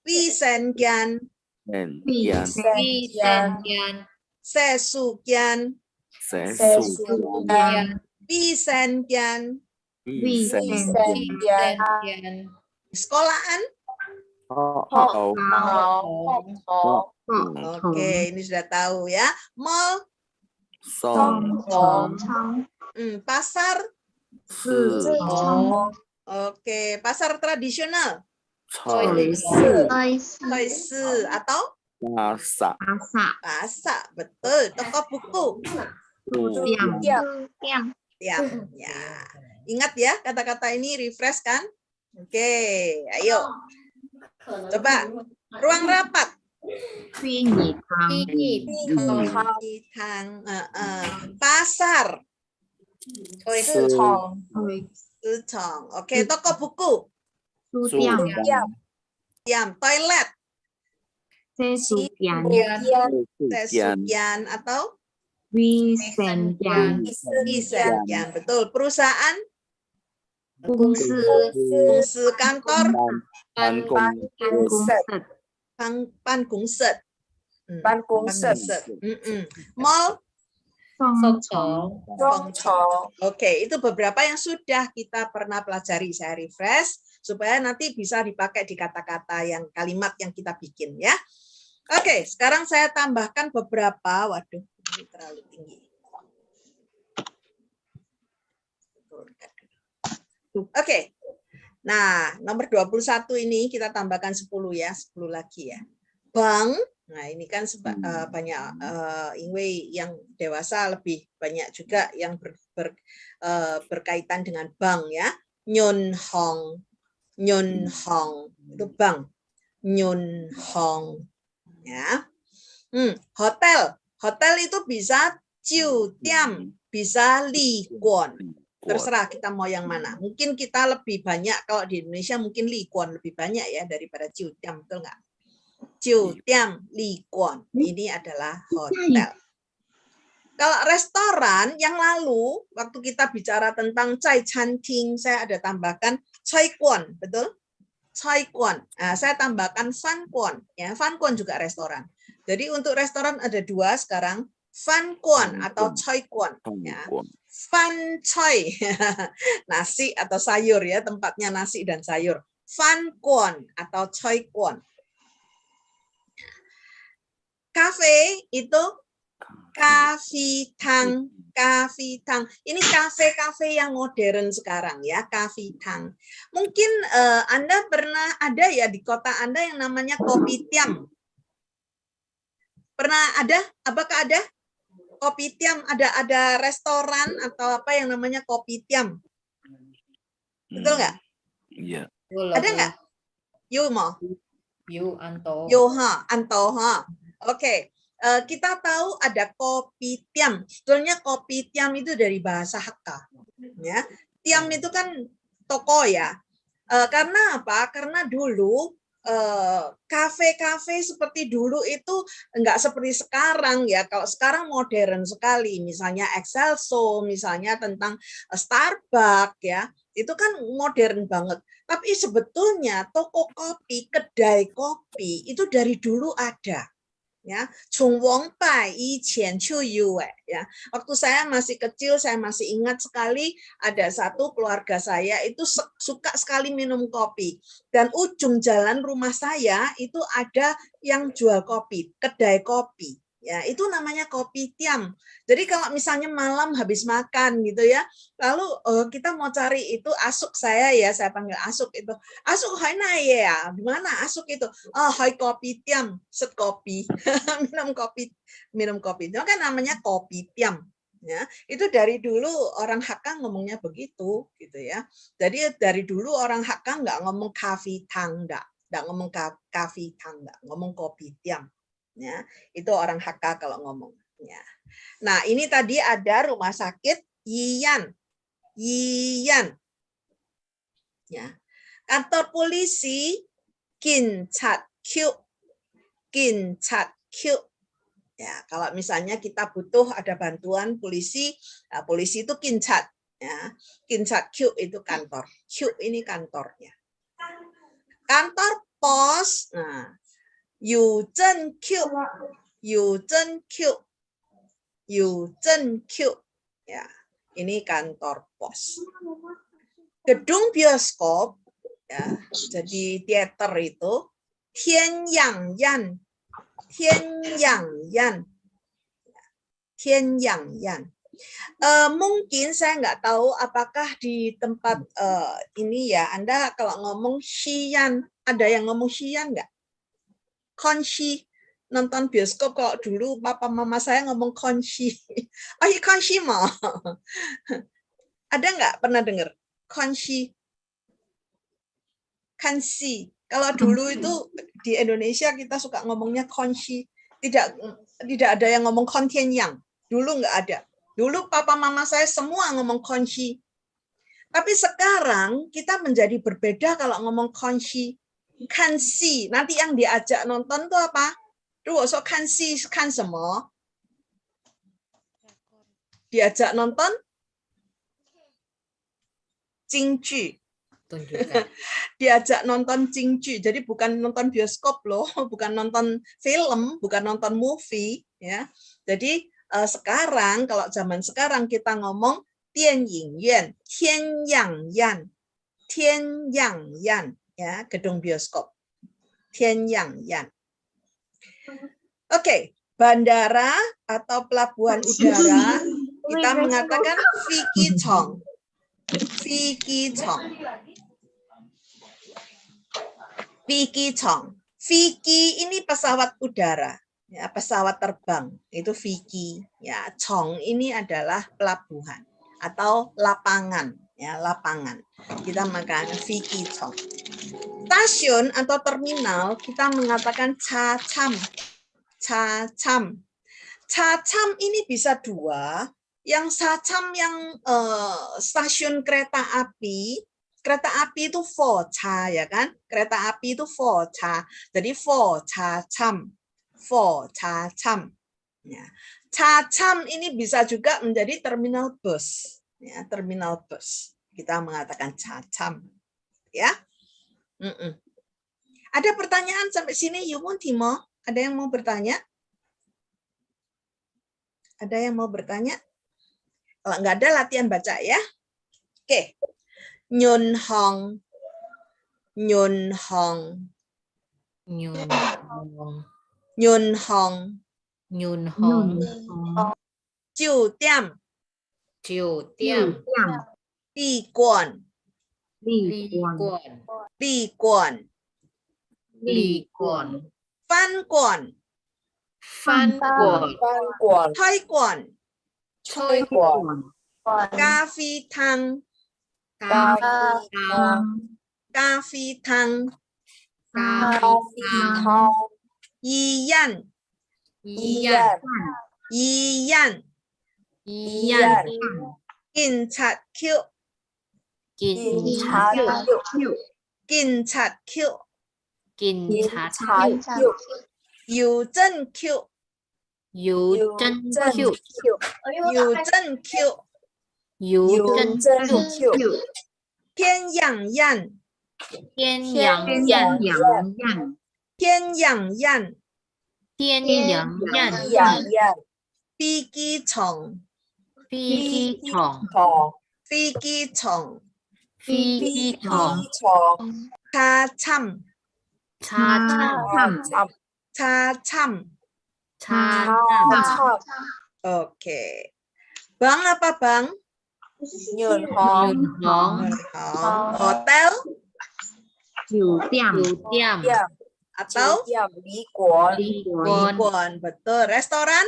Speaker 2: Wisenkian. Sesukian. Wisenkian. Sekolahan? Oke, ini sudah tahu ya. Mall? Pasar? Oke, pasar tradisional? Atau? Pasak, betul. Toko buku? Tiam. Ya. Ingat ya kata-kata ini, refresh kan? Oke, ayo. Coba. Ruang rapat? Pasar? Oke, toko buku? Tiam. Toilet? Sesukian atau? Wisenkian. Betul. Perusahaan? Kungsi. Kantor? Pankungset. Mall? Oke, itu beberapa yang sudah kita pernah pelajari. Saya refresh supaya nanti bisa dipakai di kata-kata yang kalimat yang kita bikin ya. Oke, sekarang saya tambahkan beberapa. Waduh, ini terlalu tinggi. Oke. Nah, nomor 21 ini kita tambahkan 10 ya, 10 lagi ya. Bank. Nah, ini kan banyak yang dewasa lebih banyak juga yang berkaitan dengan bank ya. Nyunhong itu bank. Nyunhong ya. Hotel itu bisa jiutiam, bisa liguan. Terserah kita mau yang mana. Mungkin kita lebih banyak kalau di Indonesia mungkin liguan lebih banyak ya daripada jiutiam, betul nggak? Jiutiam, liguan. Ini adalah hotel. Kalau restoran yang lalu waktu kita bicara tentang cai canting, saya ada tambahkan cai kuan, betul? Cai kuan. Nah, saya tambahkan fan kuan. Ya, fan kuan juga restoran. Jadi untuk restoran ada 2 sekarang, fan kuan atau cai kuan. Ya. Fan choi, nasi atau sayur ya, tempatnya nasi dan sayur. Fan kuan atau choi kuan. Kafe itu kafitang. Ini kafe-kafe yang modern sekarang ya, kafitang. Mungkin Anda pernah ada ya di kota Anda yang namanya kopitiam. Pernah ada? Apakah ada? Kopitiam, ada restoran atau apa yang namanya kopitiam. Betul nggak?
Speaker 6: Iya.
Speaker 2: Ada nggak? Antoha. Oke. Kita tahu ada kopitiam. Sebetulnya kopitiam itu dari bahasa Hakka. Ya, tiam itu kan toko ya. Karena apa? Karena dulu kafe-kafe seperti dulu itu enggak seperti sekarang ya. Kalau sekarang modern sekali, misalnya Excelso, misalnya tentang Starbucks ya, itu kan modern banget. Tapi sebetulnya toko kopi, kedai kopi itu dari dulu ada. Ya, Chung Wong Bai Yi Qian Chu Yu ya. Waktu saya masih kecil, saya masih ingat sekali ada satu keluarga saya itu suka sekali minum kopi, dan ujung jalan rumah saya itu ada yang jual kopi, kedai kopi. Ya, itu namanya kopi tiam. Jadi kalau misalnya malam habis makan gitu ya, lalu kita mau cari itu asuk saya panggil asuk itu. Asuk hai na ya, di mana asuk itu? Oh, hai kopi tiam, set kopi. minum kopi. Itu kan namanya kopi tiam. Ya, itu dari dulu orang Hakka ngomongnya begitu gitu ya. Jadi dari dulu orang Hakka nggak ngomong kafi tang, nggak ngomong kafi tang, nggak ngomong kopi tiam. Ya, itu orang Hakka kalau ngomong. Ya. Nah, ini tadi ada rumah sakit Yiyan. Ya. Kantor polisi Gincat Q. Ya, kalau misalnya kita butuh ada bantuan polisi, nah, polisi itu Gincat. Ya. Gincat Q itu kantor. Q ini kantornya. Kantor pos. Nah, Yuzhen Q. Ya, ini kantor pos. Gedung bioskop, ya, jadi teater itu Tianyangyan. Mungkin saya nggak tahu apakah di tempat ini ya, Anda kalau ngomong Xi'an, ada yang ngomong Xi'an nggak? Konshi, nonton bioskop kalau dulu papa mama saya ngomong konshi. Oh iya konshi mah. Ada nggak pernah dengar? Konshi. Kansi. Kalau dulu itu di Indonesia kita suka ngomongnya konshi. Tidak ada yang ngomong kontianyang. Dulu nggak ada. Dulu papa mama saya semua ngomong konshi. Tapi sekarang kita menjadi berbeda kalau ngomong konshi. Kansi. Nanti yang diajak nonton tuh apa? 如果说看戏看什么? Diajak nonton Jingju. Diajak nonton Jingju. Jadi bukan nonton bioskop loh, bukan nonton film, bukan nonton movie ya. Jadi sekarang kalau zaman sekarang kita ngomong Dianyingyuan, Tianyangyan. Tianyangyan ya, gedung bioskop. Tianyangyan. Oke, bandara atau pelabuhan udara kita mengatakan Fikichong. Fiki ini pesawat udara, ya, pesawat terbang itu Fiki. Ya, Chong ini adalah pelabuhan atau lapangan, ya lapangan. Kita mengatakan Fikichong. Stasiun atau terminal kita mengatakan Chacham. Chacham ini bisa dua. Yang Chacham yang stasiun kereta api itu Focha ya kan? Kereta api itu Focha. Jadi Fochacham. Ya. Chacham ini bisa juga menjadi terminal bus. Ya, terminal bus. Kita mengatakan Chacham. Ya. Ada pertanyaan sampai sini, Yumun Timo? Ada yang mau bertanya? Ada yang mau bertanya? Kalau nggak ada, latihan baca ya. Oke. Nyunhong. Jiudiam. Liguan. Fanguan. Toiguan. Gafitang. Yiyan. Kin chat kyu.
Speaker 1: Kin
Speaker 3: Cha kyu.
Speaker 2: Kin chat kyu.
Speaker 1: Kin
Speaker 3: Cha
Speaker 1: cha
Speaker 3: kyu.
Speaker 2: Yu zhen kyu.
Speaker 1: Yu chân kyu.
Speaker 2: Yu zhen kyu.
Speaker 1: Yu chân kyu.
Speaker 2: Tian yang yan.
Speaker 1: Tian yang
Speaker 5: Thiên
Speaker 1: yan.
Speaker 5: yang yan.
Speaker 2: Tian yang yan.
Speaker 1: Tian yang yan.
Speaker 3: Yang yan.
Speaker 2: Bi gi chong.
Speaker 1: Phi ki chong.
Speaker 3: Chong.
Speaker 2: Bi gi chong.
Speaker 1: Phi ki chong.
Speaker 3: Chong.
Speaker 2: Cha cham.
Speaker 1: Cha cham.
Speaker 3: Cham.
Speaker 2: Cha cham.
Speaker 1: Cha
Speaker 3: Cham.
Speaker 1: cham.
Speaker 2: Oke. Bang apa bang?
Speaker 3: Nhường hong.
Speaker 1: Yun hong.
Speaker 2: Hotel
Speaker 5: Chiều tiệm.
Speaker 1: Yu tiam.
Speaker 3: Tiệm.
Speaker 2: atau
Speaker 3: Tiệm lý quán.
Speaker 5: Lý
Speaker 1: Quán.
Speaker 2: Kwon. Betul. Restoran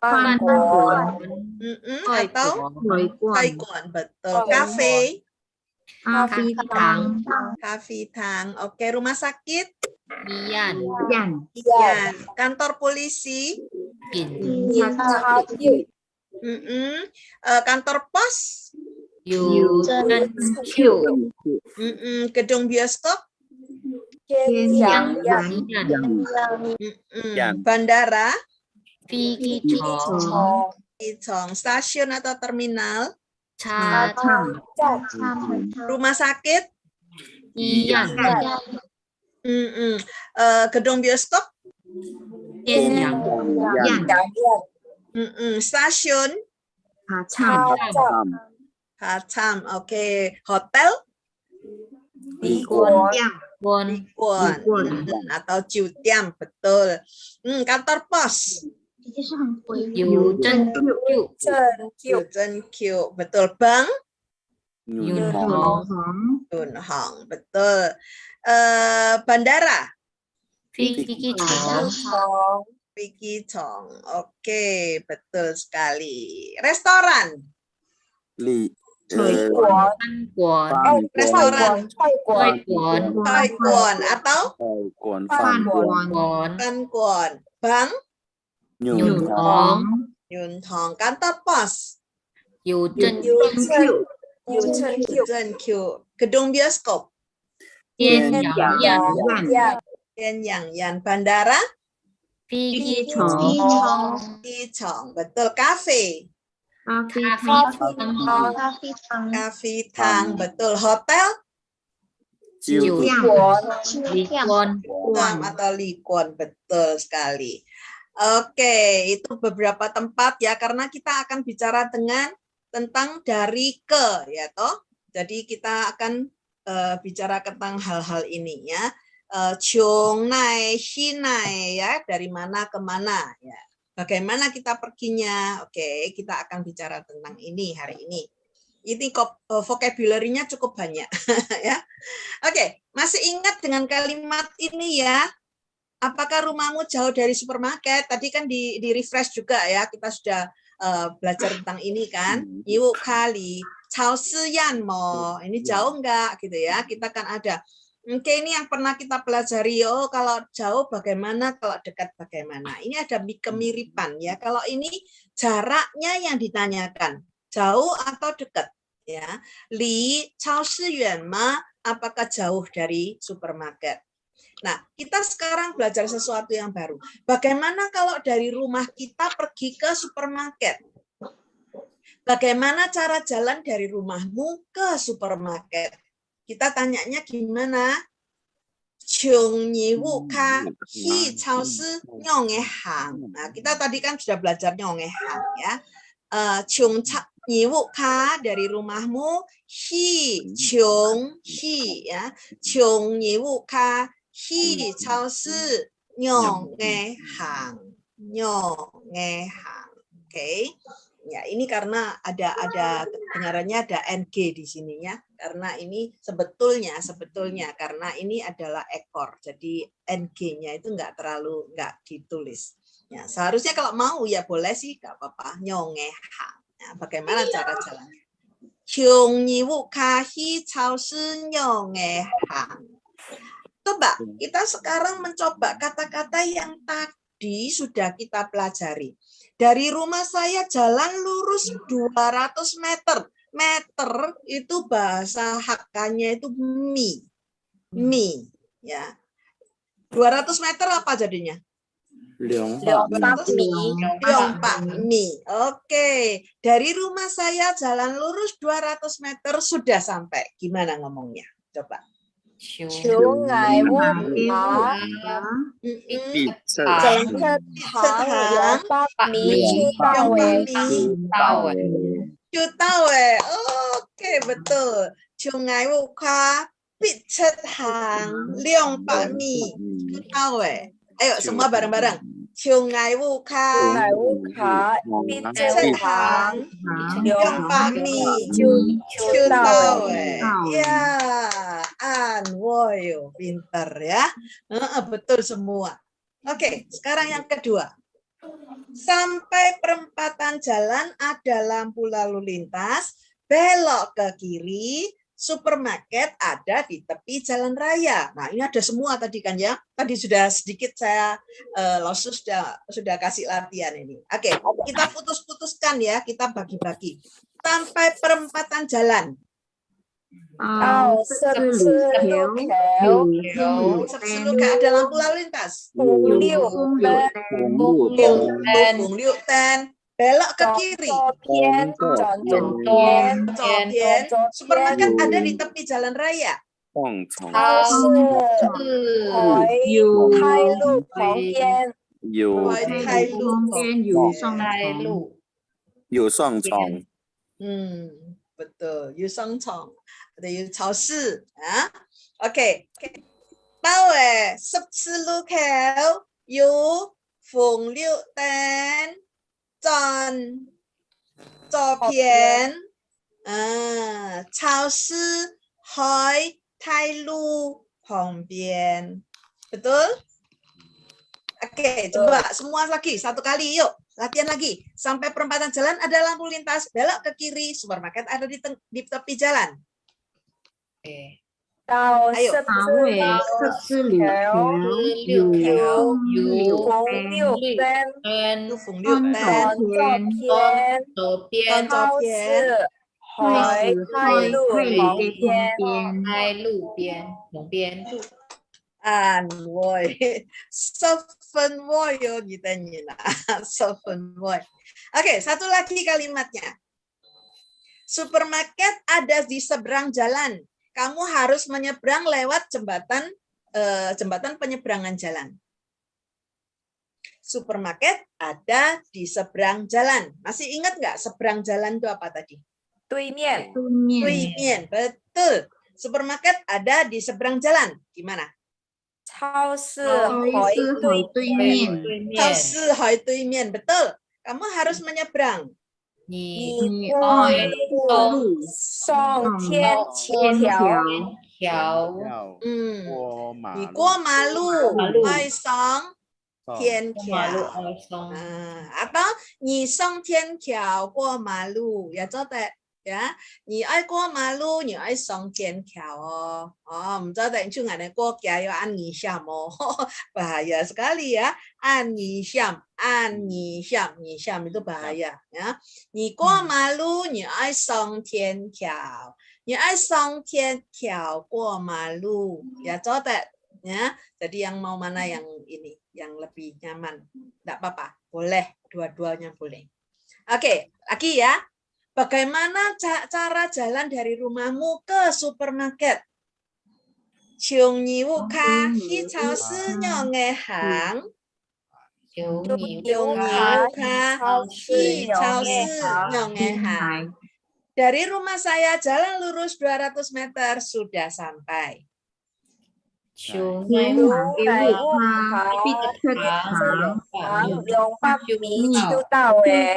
Speaker 3: Phan
Speaker 5: Phan
Speaker 3: quán.
Speaker 1: Koi
Speaker 2: atau
Speaker 5: Ngồi
Speaker 2: Kai
Speaker 5: quần.
Speaker 2: Kwon. Betul.
Speaker 3: Koi
Speaker 2: Cafe,
Speaker 5: Cà phê tang.
Speaker 2: cafe tang. Oke, rumah sakit,
Speaker 1: Yan.
Speaker 5: Yan.
Speaker 2: ya. Kantor polisi,
Speaker 1: Kin.
Speaker 3: Cha kyu.
Speaker 2: Kantor pos,
Speaker 1: Yu chân kyu.
Speaker 2: gedung bioskop,
Speaker 3: Kiên
Speaker 5: Yang
Speaker 3: yang
Speaker 1: Yan.
Speaker 3: yan.
Speaker 4: Yan.
Speaker 2: bandara,
Speaker 1: Phi ki chong.
Speaker 3: Chong.
Speaker 2: Ichong, stasiun atau terminal,
Speaker 1: Cha
Speaker 5: Chăm.
Speaker 2: rumah sakit,
Speaker 1: yan.
Speaker 2: gedung bioskop,
Speaker 1: Tian yang.
Speaker 5: Yan.
Speaker 3: Yang yan.
Speaker 2: stasiun,
Speaker 5: Hà chăm.
Speaker 3: Cham.
Speaker 2: Hacham, oke, hotel,
Speaker 3: Lý quán.
Speaker 5: Tiệm.
Speaker 1: Won.
Speaker 2: Kwon,
Speaker 5: Kwon.
Speaker 2: atau Jiutiam, betul. Kantor pos,
Speaker 1: Yu chân kyu.
Speaker 3: Chân kyu.
Speaker 2: Yuzhen Q, betul. Bank,
Speaker 1: Yun
Speaker 5: Hồng.
Speaker 1: hong.
Speaker 5: Hồng.
Speaker 2: Yun Hong, betul. Bandara,
Speaker 1: Phi ki chong.
Speaker 3: Chong.
Speaker 2: Vicky Chong, oke, betul sekali. Restoran,
Speaker 6: Lý
Speaker 3: Lý quán.
Speaker 1: Ăn quán.
Speaker 6: Phan
Speaker 2: restoran,
Speaker 3: Choi
Speaker 1: Koi
Speaker 3: quán.
Speaker 1: quán.
Speaker 2: Thai Kwon atau
Speaker 6: Quần
Speaker 3: Phan
Speaker 6: Phan
Speaker 3: quán.
Speaker 1: Quán.
Speaker 2: Pan Kwon. Bank,
Speaker 6: Nhường
Speaker 1: Yun
Speaker 6: hong
Speaker 1: hong.
Speaker 2: Yun Hong. Kantor pos,
Speaker 1: Yu chân
Speaker 3: Yu chân. Yu chân kyu.
Speaker 2: Yuzhen Q. Gedung bioskop,
Speaker 1: Tian yang yan.
Speaker 3: Yang yan.
Speaker 2: Tian Yang Yan. Bandara,
Speaker 1: Phi ki
Speaker 3: Chong.
Speaker 1: chong.
Speaker 2: Di Chong, betul. Cafe,
Speaker 5: Cà phê
Speaker 1: Tang.
Speaker 2: Cafe Tang, betul. Hotel,
Speaker 1: Yu
Speaker 5: tiệm.
Speaker 3: Quán.
Speaker 1: Li Kwon.
Speaker 2: Kwon atau Li Kwon, betul sekali. Oke, itu beberapa tempat ya, karena kita akan bicara tentang dari ke, ya toh. Jadi kita akan bicara tentang hal-hal ini ya. Chung nai, shi nai ya, dari mana ke mana ya. Bagaimana kita perginya? Oke, kita akan bicara tentang ini hari ini. Ini vocabulary-nya cukup banyak ya. Oke, masih ingat dengan kalimat ini ya? Apakah rumahmu jauh dari supermarket? Tadi kan di refresh juga ya, kita sudah belajar tentang ini kan. Yu kali, cao si yan mo. Ini jauh enggak gitu ya? Kita kan ada. Oke, ini yang pernah kita pelajari. Oh, kalau jauh bagaimana, kalau dekat bagaimana. Ini ada kemiripan ya. Kalau ini jaraknya yang ditanyakan, jauh atau dekat ya. Li cao si yuan ma, apakah jauh dari supermarket? Nah, kita sekarang belajar sesuatu yang baru. Bagaimana kalau dari rumah kita pergi ke supermarket? Bagaimana cara jalan dari rumahmu ke supermarket? Kita tanyanya gimana? Chung ni wu ka hi cao si nyong e hang. Nah, kita tadi kan sudah belajar nyong e hang ya. Chung ni wu ka dari rumahmu, hi chung hi ya. Chung ni wu ka hi cao si nyong e hang. Nyong e hang. Oke. Ya, ini karena ada kedengarannya ada NG di sini ya. Karena ini sebetulnya karena ini adalah ekor. Jadi NG-nya itu nggak ditulis. Ya, seharusnya kalau mau ya boleh sih, nggak apa-apa. Nyongehang. Ya, bagaimana cara jalannya? Chung ni wu ka hi cao shi nyongehang. Coba kita sekarang mencoba kata-kata yang tadi tadi sudah kita pelajari. Dari rumah saya jalan lurus 200 meter. Meter itu bahasa Hakka-nya itu mi. Mi, ya. 200 meter apa jadinya?
Speaker 3: 200
Speaker 2: mi. Oke. Dari rumah saya jalan lurus 200 meter sudah sampai. Gimana ngomongnya? Coba.
Speaker 3: Sungai Wuka
Speaker 2: Jalan Oke, betul. Sungai Wuka Pitchethang 200 mi. Ayo semua bareng-bareng. Sungai Wuka Pitchethang 200 mi. Ya, woyo, pinter ya. Betul semua. Oke, sekarang yang kedua. Sampai perempatan jalan ada lampu lalu lintas, belok ke kiri, supermarket ada di tepi jalan raya. Nah, ini ada semua tadi kan ya. Tadi sudah sedikit saya sudah kasih latihan ini. Oke, kita putus-putuskan ya, kita bagi-bagi. Sampai perempatan jalan. Sebelum ada lampu lalu lintas. Belok ke kiri. Supermarket ada di tepi jalan raya. Betul. Yu Song Chong. Ada Yu Chao Shi. Oke. Bao sắp sư lu khéo yu phùng liu tan chọn照片 超市 Hoi Tai Lu 旁边 betul? Oke, coba semua lagi satu kali yuk. Latihan lagi. Sampai perempatan jalan ada lampu lintas, belok ke kiri, supermarket ada di tepi jalan. Oke. Ayo. Oke, satu lagi kalimatnya. Supermarket ada di seberang jalan. Kamu harus menyeberang lewat jembatan penyeberangan jalan. Supermarket ada di seberang jalan. Masih ingat nggak seberang jalan itu apa tadi?
Speaker 3: Tuimian.
Speaker 2: Tuimian, betul. Supermarket ada di seberang jalan. Gimana?
Speaker 3: 超市海对面，
Speaker 2: 超市海对面, betul. Kamu harus menyeberang.
Speaker 3: 你爱路上天桥，
Speaker 2: 你过马路爱上天桥 atau 你上天桥过马路 ya coba ya 你爱过马路你爱上天桥唔知道就ngane过桥要按你下哦 bahaya sekali ya 按你下itu bahaya ya 你过马路你爱上天桥 你爱上天桥过马路 ya coba ya jadi yang mau mana yang ini yang lebih nyaman enggak apa-apa boleh dua-duanya boleh. Oke, lagi ya. Bagaimana cara jalan dari rumahmu ke supermarket? Chung ni wu ka hi chao shi nyong e hang. Chung ni wu ka hi chao shi nyong e hang. Dari rumah saya jalan lurus 200 meter sudah sampai.
Speaker 5: Chung ni wu ka pi thất hàng
Speaker 3: 200 米就到诶。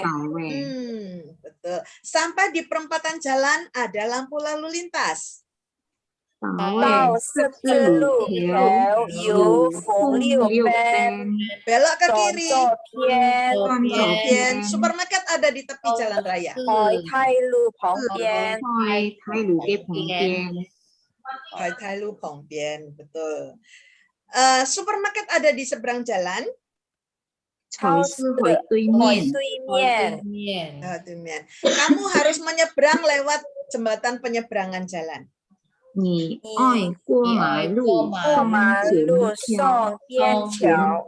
Speaker 2: Betul. Sampai di perempatan jalan ada lampu lalu lintas.
Speaker 3: 到十字路口有红绿灯，
Speaker 2: Belok ke kiri.
Speaker 3: 左边，
Speaker 2: Supermarket ada di tepi jalan raya.
Speaker 3: 海泰路旁边，
Speaker 2: Hai Tai Lu Pong Bien, betul. Supermarket ada di seberang jalan.
Speaker 5: 超市回对面。
Speaker 2: 对面. Kamu harus menyeberang lewat jembatan penyeberangan jalan.
Speaker 5: 你爱过马路
Speaker 3: 送天桥。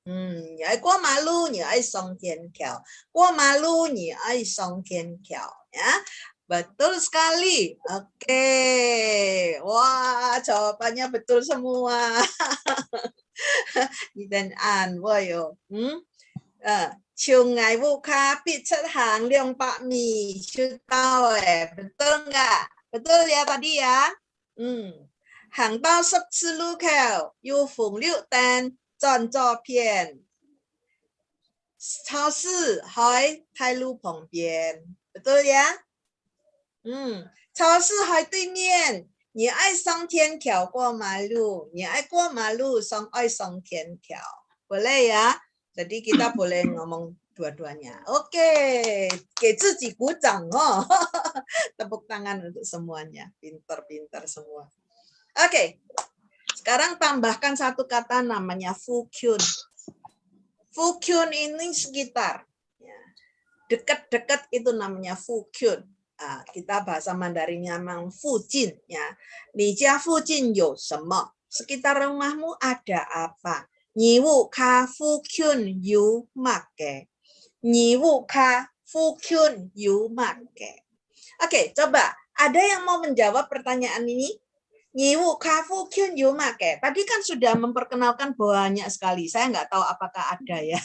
Speaker 2: 你爱过马路，你爱上天桥。过马路，你爱上天桥。Ya, betul sekali. Oke, wah jawabannya betul semua. Dan an, woyo. Chiều ngày vô kha bị chất hàng liang bạc mì chưa tao betul nggak? Betul ya tadi ya. Hàng bao sắp sư lưu khảo, yu phùng liu tan, chọn照片. 超市喺泰路旁边 betul ya. 超市喺对面，你爱上天桥过马路，你爱过马路爱上天桥 boleh ya. Jadi kita boleh ngomong dua-duanya. Oke,给自己鼓掌哦. Tepuk tangan untuk semuanya. Pinter-pinter semua. Oke. Sekarang tambahkan satu kata namanya fukyun. Fukyun ini sekitar. Dekat-dekat itu namanya fukyun. Kita bahasa Mandarinnya memang fujin ya. Ni jia fujin you sema? Sekitar rumahmu ada apa? 你屋卡附近有乜嘅？你屋卡附近有乜嘅？ Oke, coba. Ada yang mau menjawab pertanyaan ini? 你屋卡附近有乜嘅? Tadi kan sudah memperkenalkan banyak sekali. Saya nggak tahu apakah ada ya.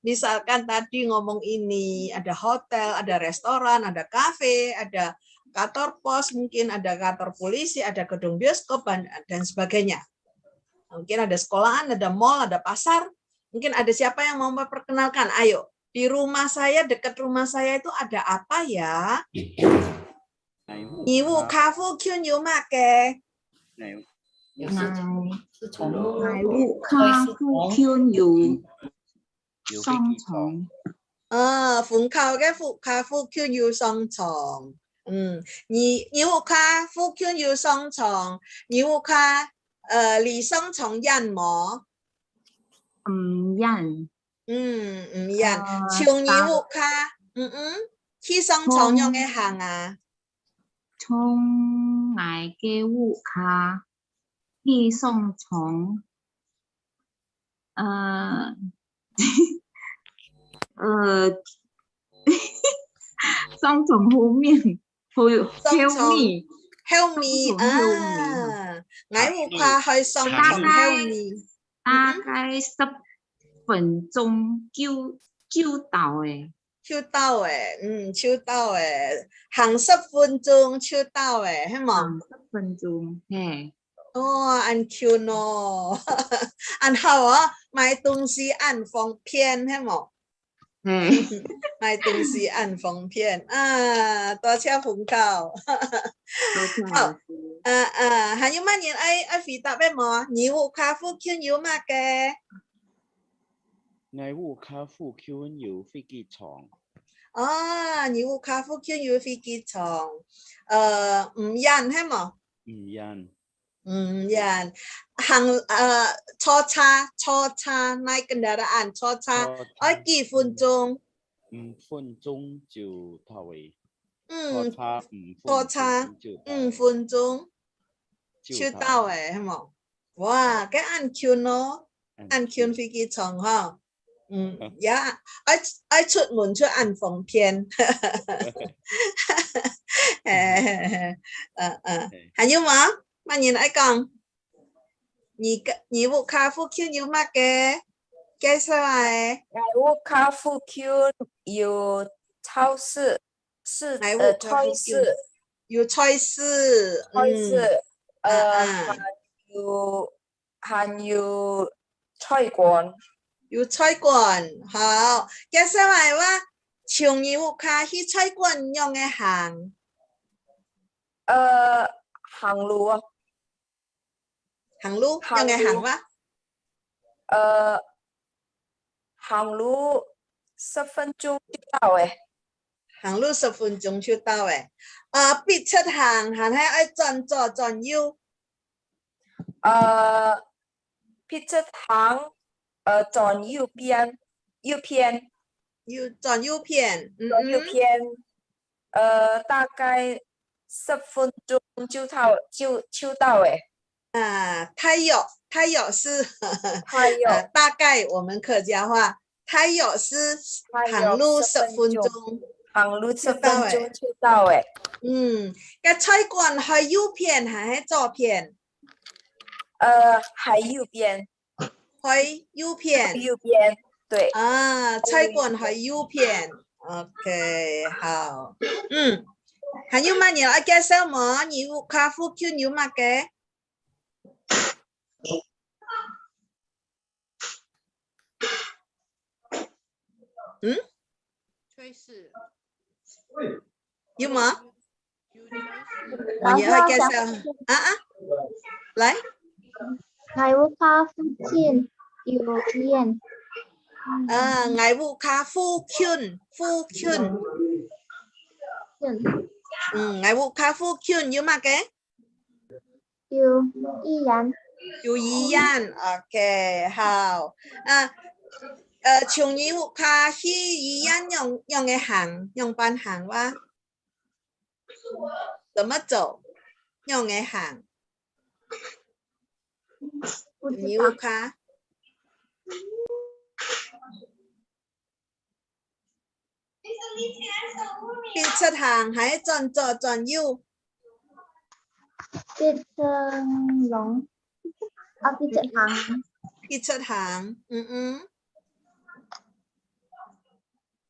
Speaker 2: Misalkan tadi ngomong ini, ada hotel, ada restoran, ada kafe, ada kantor pos, mungkin ada kantor polisi, ada gedung bioskop, dan sebagainya. Mungkin ada sekolahan, ada mall, ada pasar. Mungkin ada siapa yang mau memperkenalkan? Ayo, di rumah saya, dekat rumah saya itu ada apa ya? Ibu kafu kyun yu make.
Speaker 5: 买物卡附近有商场。
Speaker 2: 逢靠嘅卡附近有商場。你屋卡附近有商場，你屋卡離商場遠嗎？
Speaker 5: 唔遠。
Speaker 2: 唔遠。從你屋卡，去商場用嘅行啊？
Speaker 5: 從我嘅屋卡去商場，商場後面
Speaker 2: help me 我屋卡去商場 help me
Speaker 5: 大概10分鐘就到誒。
Speaker 2: 就到行10分鐘就到係嘛？10
Speaker 5: 分鐘，嘿。
Speaker 2: อันคิวโน อัน好啊買東西按方便係嘛？買東西按方便多謝鳳扣。好還有乜嘢愛回答咩冇？你屋卡附近有乜嘅？
Speaker 6: 我屋卡附近有飛機場。
Speaker 2: 你屋卡附近有飛機場。唔遠係嘛？
Speaker 6: 唔遠。
Speaker 2: 坐車 naik kendaraan 坐車幾分鐘？5分鐘就到位。坐車5分鐘就到位係嘛？哇，cái ăn kiên nó ăn kiên飛機場哈。愛出門出按方便。還有嗎？乜嘢愛講？你屋卡附近有乜嘅？介紹下。
Speaker 3: 我屋卡附近有超市，
Speaker 2: 有菜市，
Speaker 3: 還有菜館。
Speaker 2: 有菜館，好。介紹下話，從你屋卡去菜館用嘅行？
Speaker 3: 行路啊。
Speaker 2: 行路用嘅行嗎？
Speaker 3: 行路10分鐘就到誒。
Speaker 2: 行路10分鐘就到誒。必出行係愛轉左轉右？
Speaker 3: 必出行转右边，
Speaker 2: 转右边，
Speaker 3: 大概10分钟就到诶。
Speaker 2: 太有是
Speaker 3: 太有
Speaker 2: 大概我们客家话，太有是行路10分钟，
Speaker 3: 行路10分钟就到诶。
Speaker 2: cái菜馆喺右邊還係左邊？
Speaker 3: 喺右邊。
Speaker 2: 喺右邊。
Speaker 3: 右邊，對。
Speaker 2: 菜館喺右邊。OK， 好。還有嗎？你要介紹嗎？你有咖啡區有嗎嘅？炊事。有嗎？你要介紹來。
Speaker 7: ngày vụ咖附近有店。
Speaker 2: ngày vụ咖附近。ngày vụ咖附近有嗎嘅？
Speaker 7: 有醫院。
Speaker 2: 有醫院 ，OK， 好。從義務卡去醫院用嘅行，用班行哇？怎麼走？用嘅行。義務卡。必出行喺轉左轉右。
Speaker 7: 必出龍。必出行。
Speaker 2: 必出行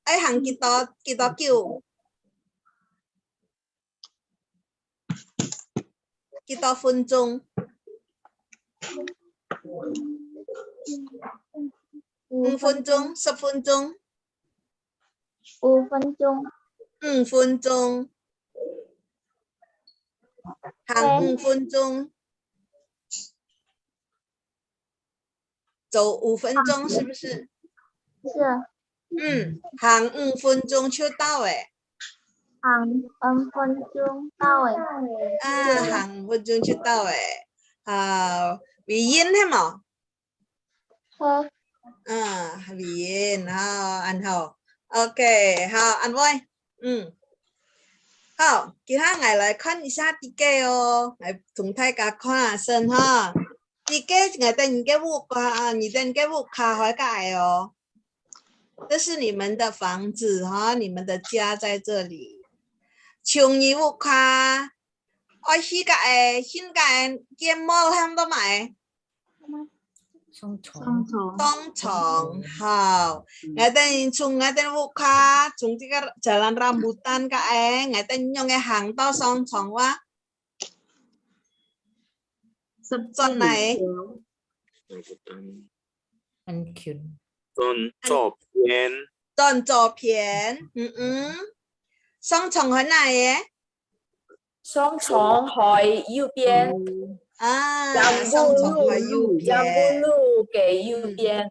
Speaker 2: ，ai行幾多久？幾多分鐘？5分鐘，10分鐘
Speaker 7: ？5分鐘。
Speaker 2: 5分鐘，行5分鐘，走5分鐘，是不是？
Speaker 7: 是。
Speaker 2: 行5分鐘就到誒。
Speaker 7: 行5分鐘到誒。
Speaker 2: 行5分鐘就到誒。語音係冇？語音，好，anh好 ，OK， 好，anh Voi，好，其他我來看一下地計哦，來同大家看下先哈。地計我哋你嘅屋卡，你哋嘅屋卡開蓋哦，這是你們的房子哈，你們的家在這裡。從你屋卡，我去蓋，先蓋建模喺度買。
Speaker 5: 雙
Speaker 2: 重，好。從我哋屋卡，從這個jalan rambutan cái我哋用嘅行到雙重哇。轉嚟。轉左邊。雙重喺哪嘅？
Speaker 3: 雙重喺右邊。
Speaker 2: 雙重喺右邊。
Speaker 3: 江步路嘅右邊。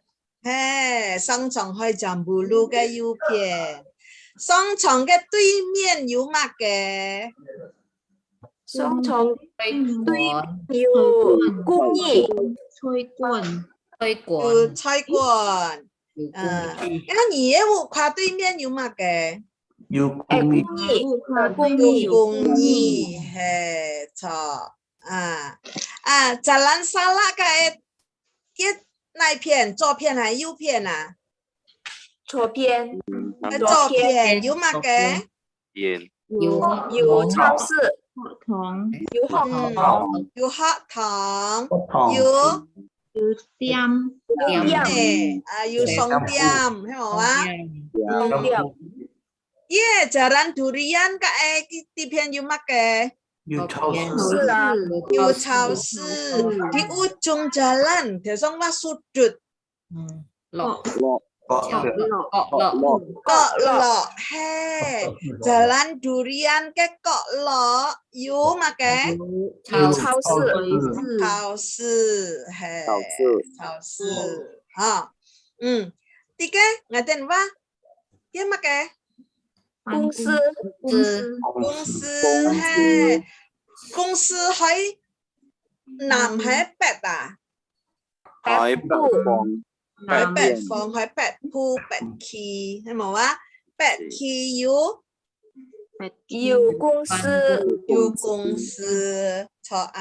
Speaker 2: 雙重喺江步路嘅右邊。雙重嘅對面有乜嘅？
Speaker 3: 雙重對面有工業。
Speaker 2: 有菜館。你嘅屋卡對面有乜嘅？
Speaker 6: 有
Speaker 3: 工業，
Speaker 2: 錯。jalan salah嘅哪邊？左邊還是右邊啊？
Speaker 3: 左邊。
Speaker 2: 左邊有乜嘅？
Speaker 3: 有超市。有學堂。
Speaker 5: 有店。
Speaker 2: 有商店，係冇啊？jalan durian嘅地邊有乜嘅？
Speaker 6: 有超市。
Speaker 2: 有超市。di ujung jalan，條上話sudut。角落，jalan durian嘅角落有乜嘅？
Speaker 3: 超市，
Speaker 2: 超市，啲嘅我哋話啲乜嘅？
Speaker 3: 公司，
Speaker 2: 公司喺南喺北啊？
Speaker 6: 喺北方。
Speaker 2: หอย 8 ฟอง หอย 8 ภู 8 คีให้หมอว่า 8 คีอยู่
Speaker 3: 公司
Speaker 2: อยู่公司错啊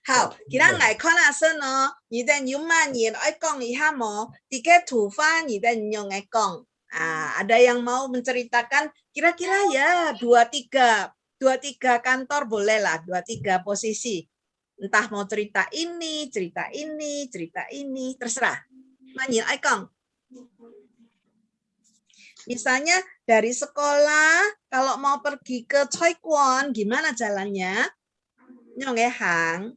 Speaker 2: 好其他爱看下身哦你的牛嘛你爱讲一下么这个土法你的用爱讲ada yang mau menceritakan kira-kira ya 2-3 kantor boleh lah 2-3 posisi entah mau cerita ini terserah manyin ai kong misalnya dari sekolah kalau mau pergi ke Choi Kwon gimana jalannya Nyong Hang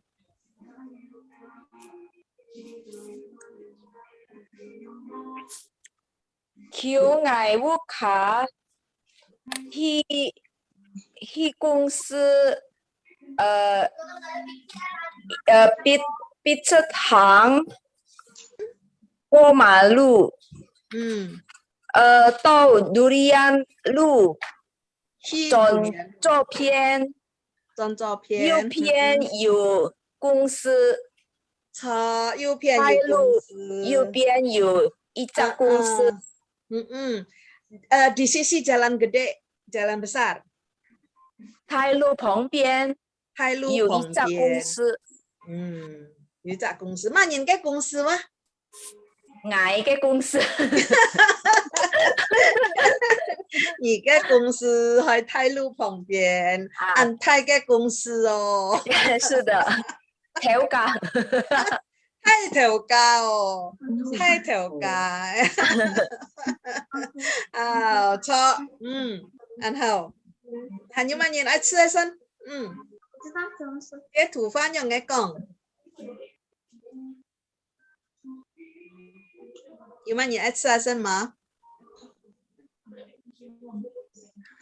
Speaker 3: Q ngài quốc khá hi công sư biết chất hàng qua马路到durian 路转照片右边有公司
Speaker 2: 右边有公司
Speaker 3: 右边有一家公司
Speaker 2: di sisi jalan gede jalan besar
Speaker 3: 泰路旁边有一家公司
Speaker 2: 有一家公司嘛人嘅公司嗎
Speaker 3: ngài cái公司
Speaker 2: 你嘅公司喺泰路旁邊按泰嘅公司哦
Speaker 3: 是的條架
Speaker 2: 太條架哦太條架錯然後還有乜嘢愛吃一聲嘅土番用嘅講有乜嘢愛吃一聲嗎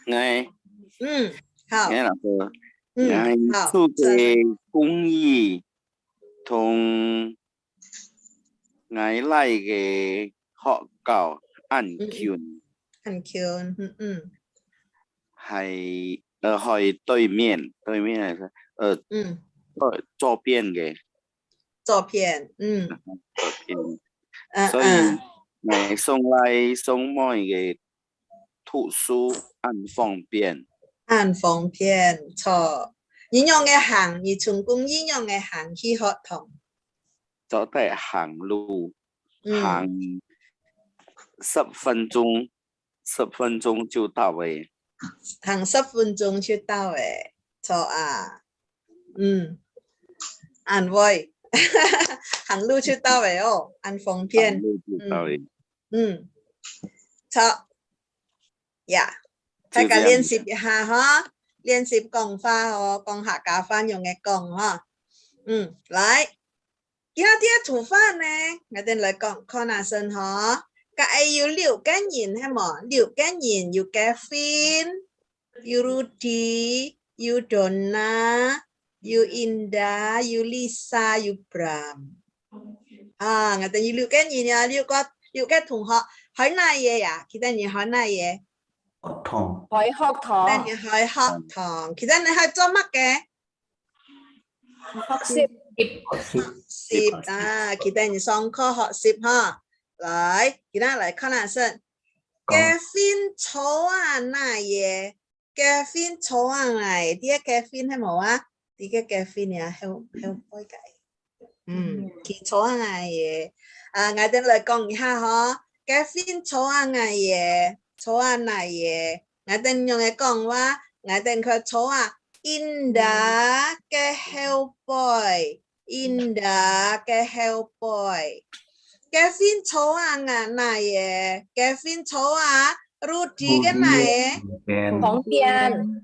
Speaker 4: ngài
Speaker 2: 好
Speaker 4: ngài là ngài thu về công y同ngài lại cái họ cào ăn kiên hay ở hỏi đối面là ở 左边嘅
Speaker 2: 照片
Speaker 4: 所以ngài送來送mọi嘅圖書按方便
Speaker 2: 錯你用嘅行你成功應用嘅行去學堂
Speaker 4: 就得行路行10分鐘就到誒
Speaker 2: 行10分鐘就到誒錯按位行路就到誒哦按方便錯呀大家練習一下哈練習講法哦講客家話用嘅講哈來其他啲土法呢我哋嚟講看下先哈cái yêu liệu cái nhìn hay mà liệu cái nhìn you Kevin you Rudy you Donna you Inda you Lisa you Bram người ta liệu cái nhìn nha liệu cái thùng họ hỏi này vậy à kita nhìn hỏi này vậy
Speaker 3: hỏi học堂
Speaker 2: hỏi học堂kita này hỏi cho mắc cái
Speaker 3: học xếp
Speaker 2: kita nhìn xong kho học xếp ha lại kita lại看下先 Kevin 坐啊那嘢 Kevin 坐啊嚟啲 Kevin 係冇啊啲嘅 Kevin 啊向開解佢坐啊嘢我哋嚟講一下嗬 Kevin 坐啊嘢坐啊嘢我哋用嚟講話我哋佢坐啊 Indah 嘅 help boy Indah 嘅 help boy Kevin 坐啊那嘢 Kevin 坐啊 Rudy 嘅那嘢
Speaker 3: 旁邊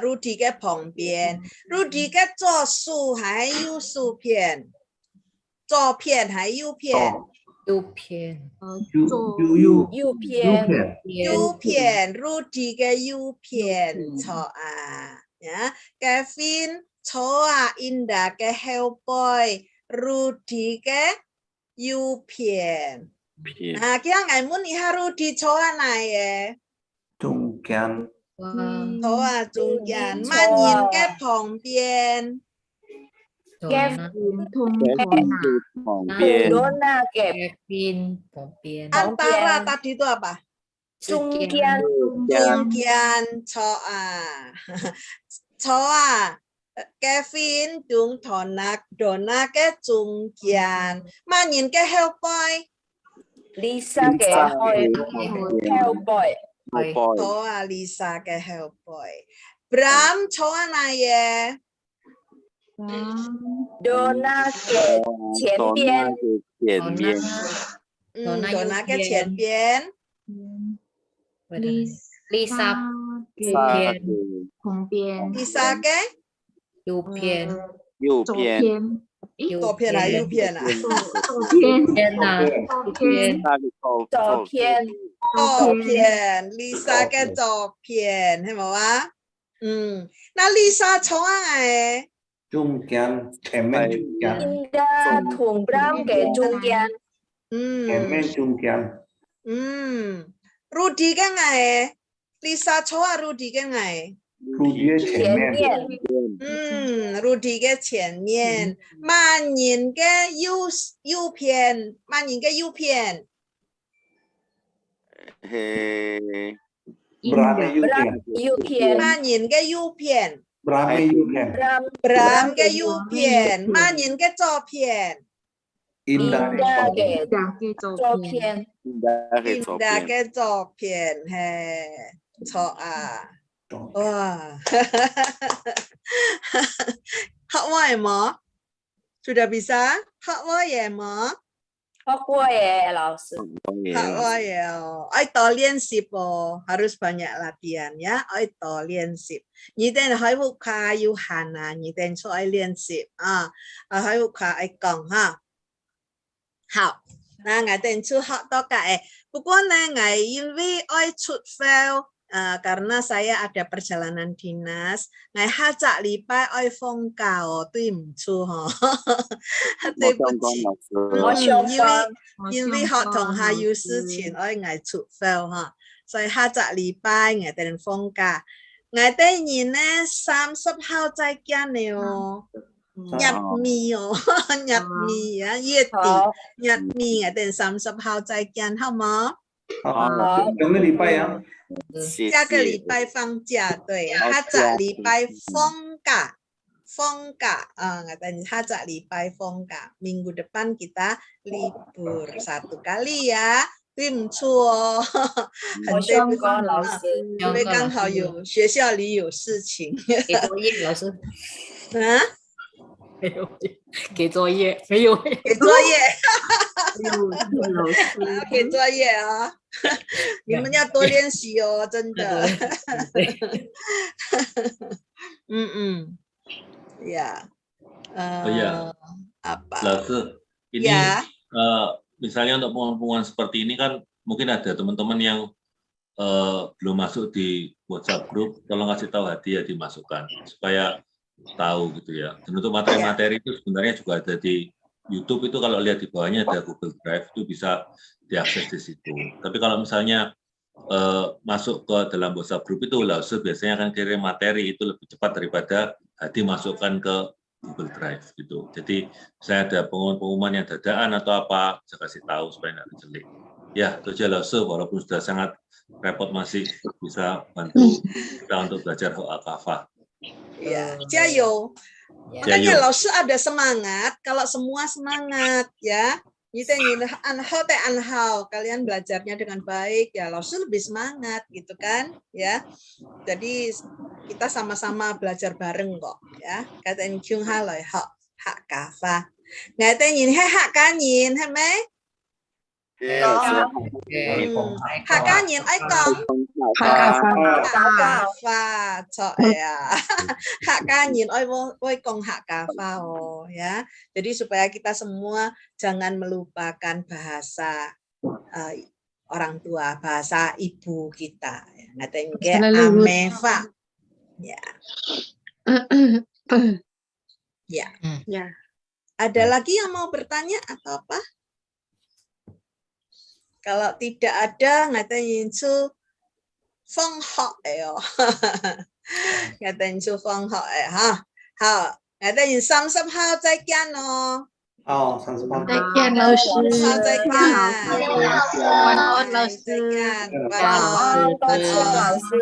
Speaker 2: Rudy 嘅旁邊 Rudy 嘅左數還是右數片左片還是右片
Speaker 1: 右片
Speaker 2: Rudy 嘅右片錯啊Kevin 坐啊 Indah 嘅 help boy Rudy 嘅右片kita ngai muốn đi ha Rudy 坐啊哪嘢
Speaker 8: 中間
Speaker 2: 坐啊中間慢nhìn cái 旁邊
Speaker 3: Dona kẹp.
Speaker 2: Antara tadi itu apa?
Speaker 3: Jungkian.
Speaker 2: Choa. Kevin dung thonak dona ke jungkian. Manyin ke helpboy.
Speaker 3: Lisa ke helpboy.
Speaker 2: Choa Lisa ke helpboy. Bram choa na ye.
Speaker 3: Dona ke 前边
Speaker 2: Dona ke 前边
Speaker 1: Lisa
Speaker 5: 旁边
Speaker 2: Lisa ke
Speaker 1: 右边
Speaker 5: 左边
Speaker 2: 左边还是右边啊？
Speaker 5: 左边
Speaker 3: 照片
Speaker 2: Lisa 嘅照片係咪啊？那 Lisa 坐喺
Speaker 8: 中間前面中間
Speaker 3: Indah thùng Bram ke 中間
Speaker 8: 前面中間
Speaker 2: Rudy 嘅係 Lisa 坐喺 Rudy 嘅係
Speaker 8: Rudy 前面
Speaker 2: Rudy 嘅前面萬年嘅右邊萬年嘅右邊
Speaker 8: Bram右邊
Speaker 2: 萬年嘅右邊
Speaker 8: Bram右邊
Speaker 2: Bram 嘅右邊萬年嘅左邊
Speaker 8: Indah
Speaker 3: ke 照片
Speaker 2: Indah cái照片嘿，错啊，哇，Hawaii吗 ？Sudah bisa Hawaii吗
Speaker 3: học qua ya 老师
Speaker 2: ？Hawaii oh, itu 练习哦，harus banyak latihan ya，itu 练习。你等海户卡有喊啊，你等出来练習啊，海户卡愛講哈。好。Nah, ngài tên chưa học tất cả. Pokoknya ngài ini oi cut fail karena saya ada perjalanan dinas. Ngài hajak lipai oi phong cao tim chu ha.因为學同學有事情oi ngài cut fail ha. Saya hajak lipai ngài tên phong cao. Ngài tên nhìn nè 30 號再見了。Nhật mì Nhật mì á, Nhật Nhật mì ở tên 30 號再見好嗎？
Speaker 8: 整個禮拜啊，
Speaker 2: 下個禮拜放假，對，下個禮拜放假dan下禮拜放假，minggu depan kita libur 1 kali ya， 对不错，很对不起，因为剛好有學校裡有事情。
Speaker 1: 給作業，老師。
Speaker 2: 啊？
Speaker 1: 沒有給作業，沒有
Speaker 2: 給作業，給作業啊！你們要多練習哦，真的。Ya. Apa?
Speaker 9: Lalu ini misalnya untuk pengumuman seperti ini kan mungkin ada teman-teman yang belum masuk di WhatsApp group, tolong kasih tahu hadiah dimasukkan supaya tahu gitu ya. Dan untuk materi-materi itu sebenarnya juga ada di YouTube, itu kalau lihat di bawahnya ada Google Drive, itu bisa diakses di situ. Tapi kalau misalnya masuk ke dalam WhatsApp group itu, Lause biasanya akan kirim materi itu lebih cepat daripada dimasukkan ke Google Drive gitu. Jadi misalnya ada pengumuman yang dadaan atau apa, saya kasih tahu supaya nggak kejelik. Ya, itu aja Lause, walaupun sudah sangat repot masih bisa bantu kita untuk belajar Hakafah.
Speaker 2: Ya, jayo. Makanya Laoshi ada semangat, kalau semua semangat ya. Kalian belajarnya dengan baik ya, Laoshi lebih semangat gitu kan ya. Jadi kita sama-sama belajar bareng kok ya. Katain kyung haloi Hakafah. Ngatain yin he hakanin, hai mấy? Hakanin ai con? Hakafah, cho ya. Hakanin oi kong Hakafah oh ya. Jadi supaya kita semua jangan melupakan bahasa orang tua, bahasa ibu kita. Ngatain ke amefa. Ya. Ya. Ada lagi yang mau bertanya atau apa? Kalau tidak ada, ngatain su phong họ yo. Ngatain su phong họ ha. Ha. 来，等你30号再见哦。
Speaker 8: 哦，30号。
Speaker 10: 再见，老师。
Speaker 2: 再见，
Speaker 5: 晚安，老师。
Speaker 2: 再见，晚安，
Speaker 3: 晚安，老师。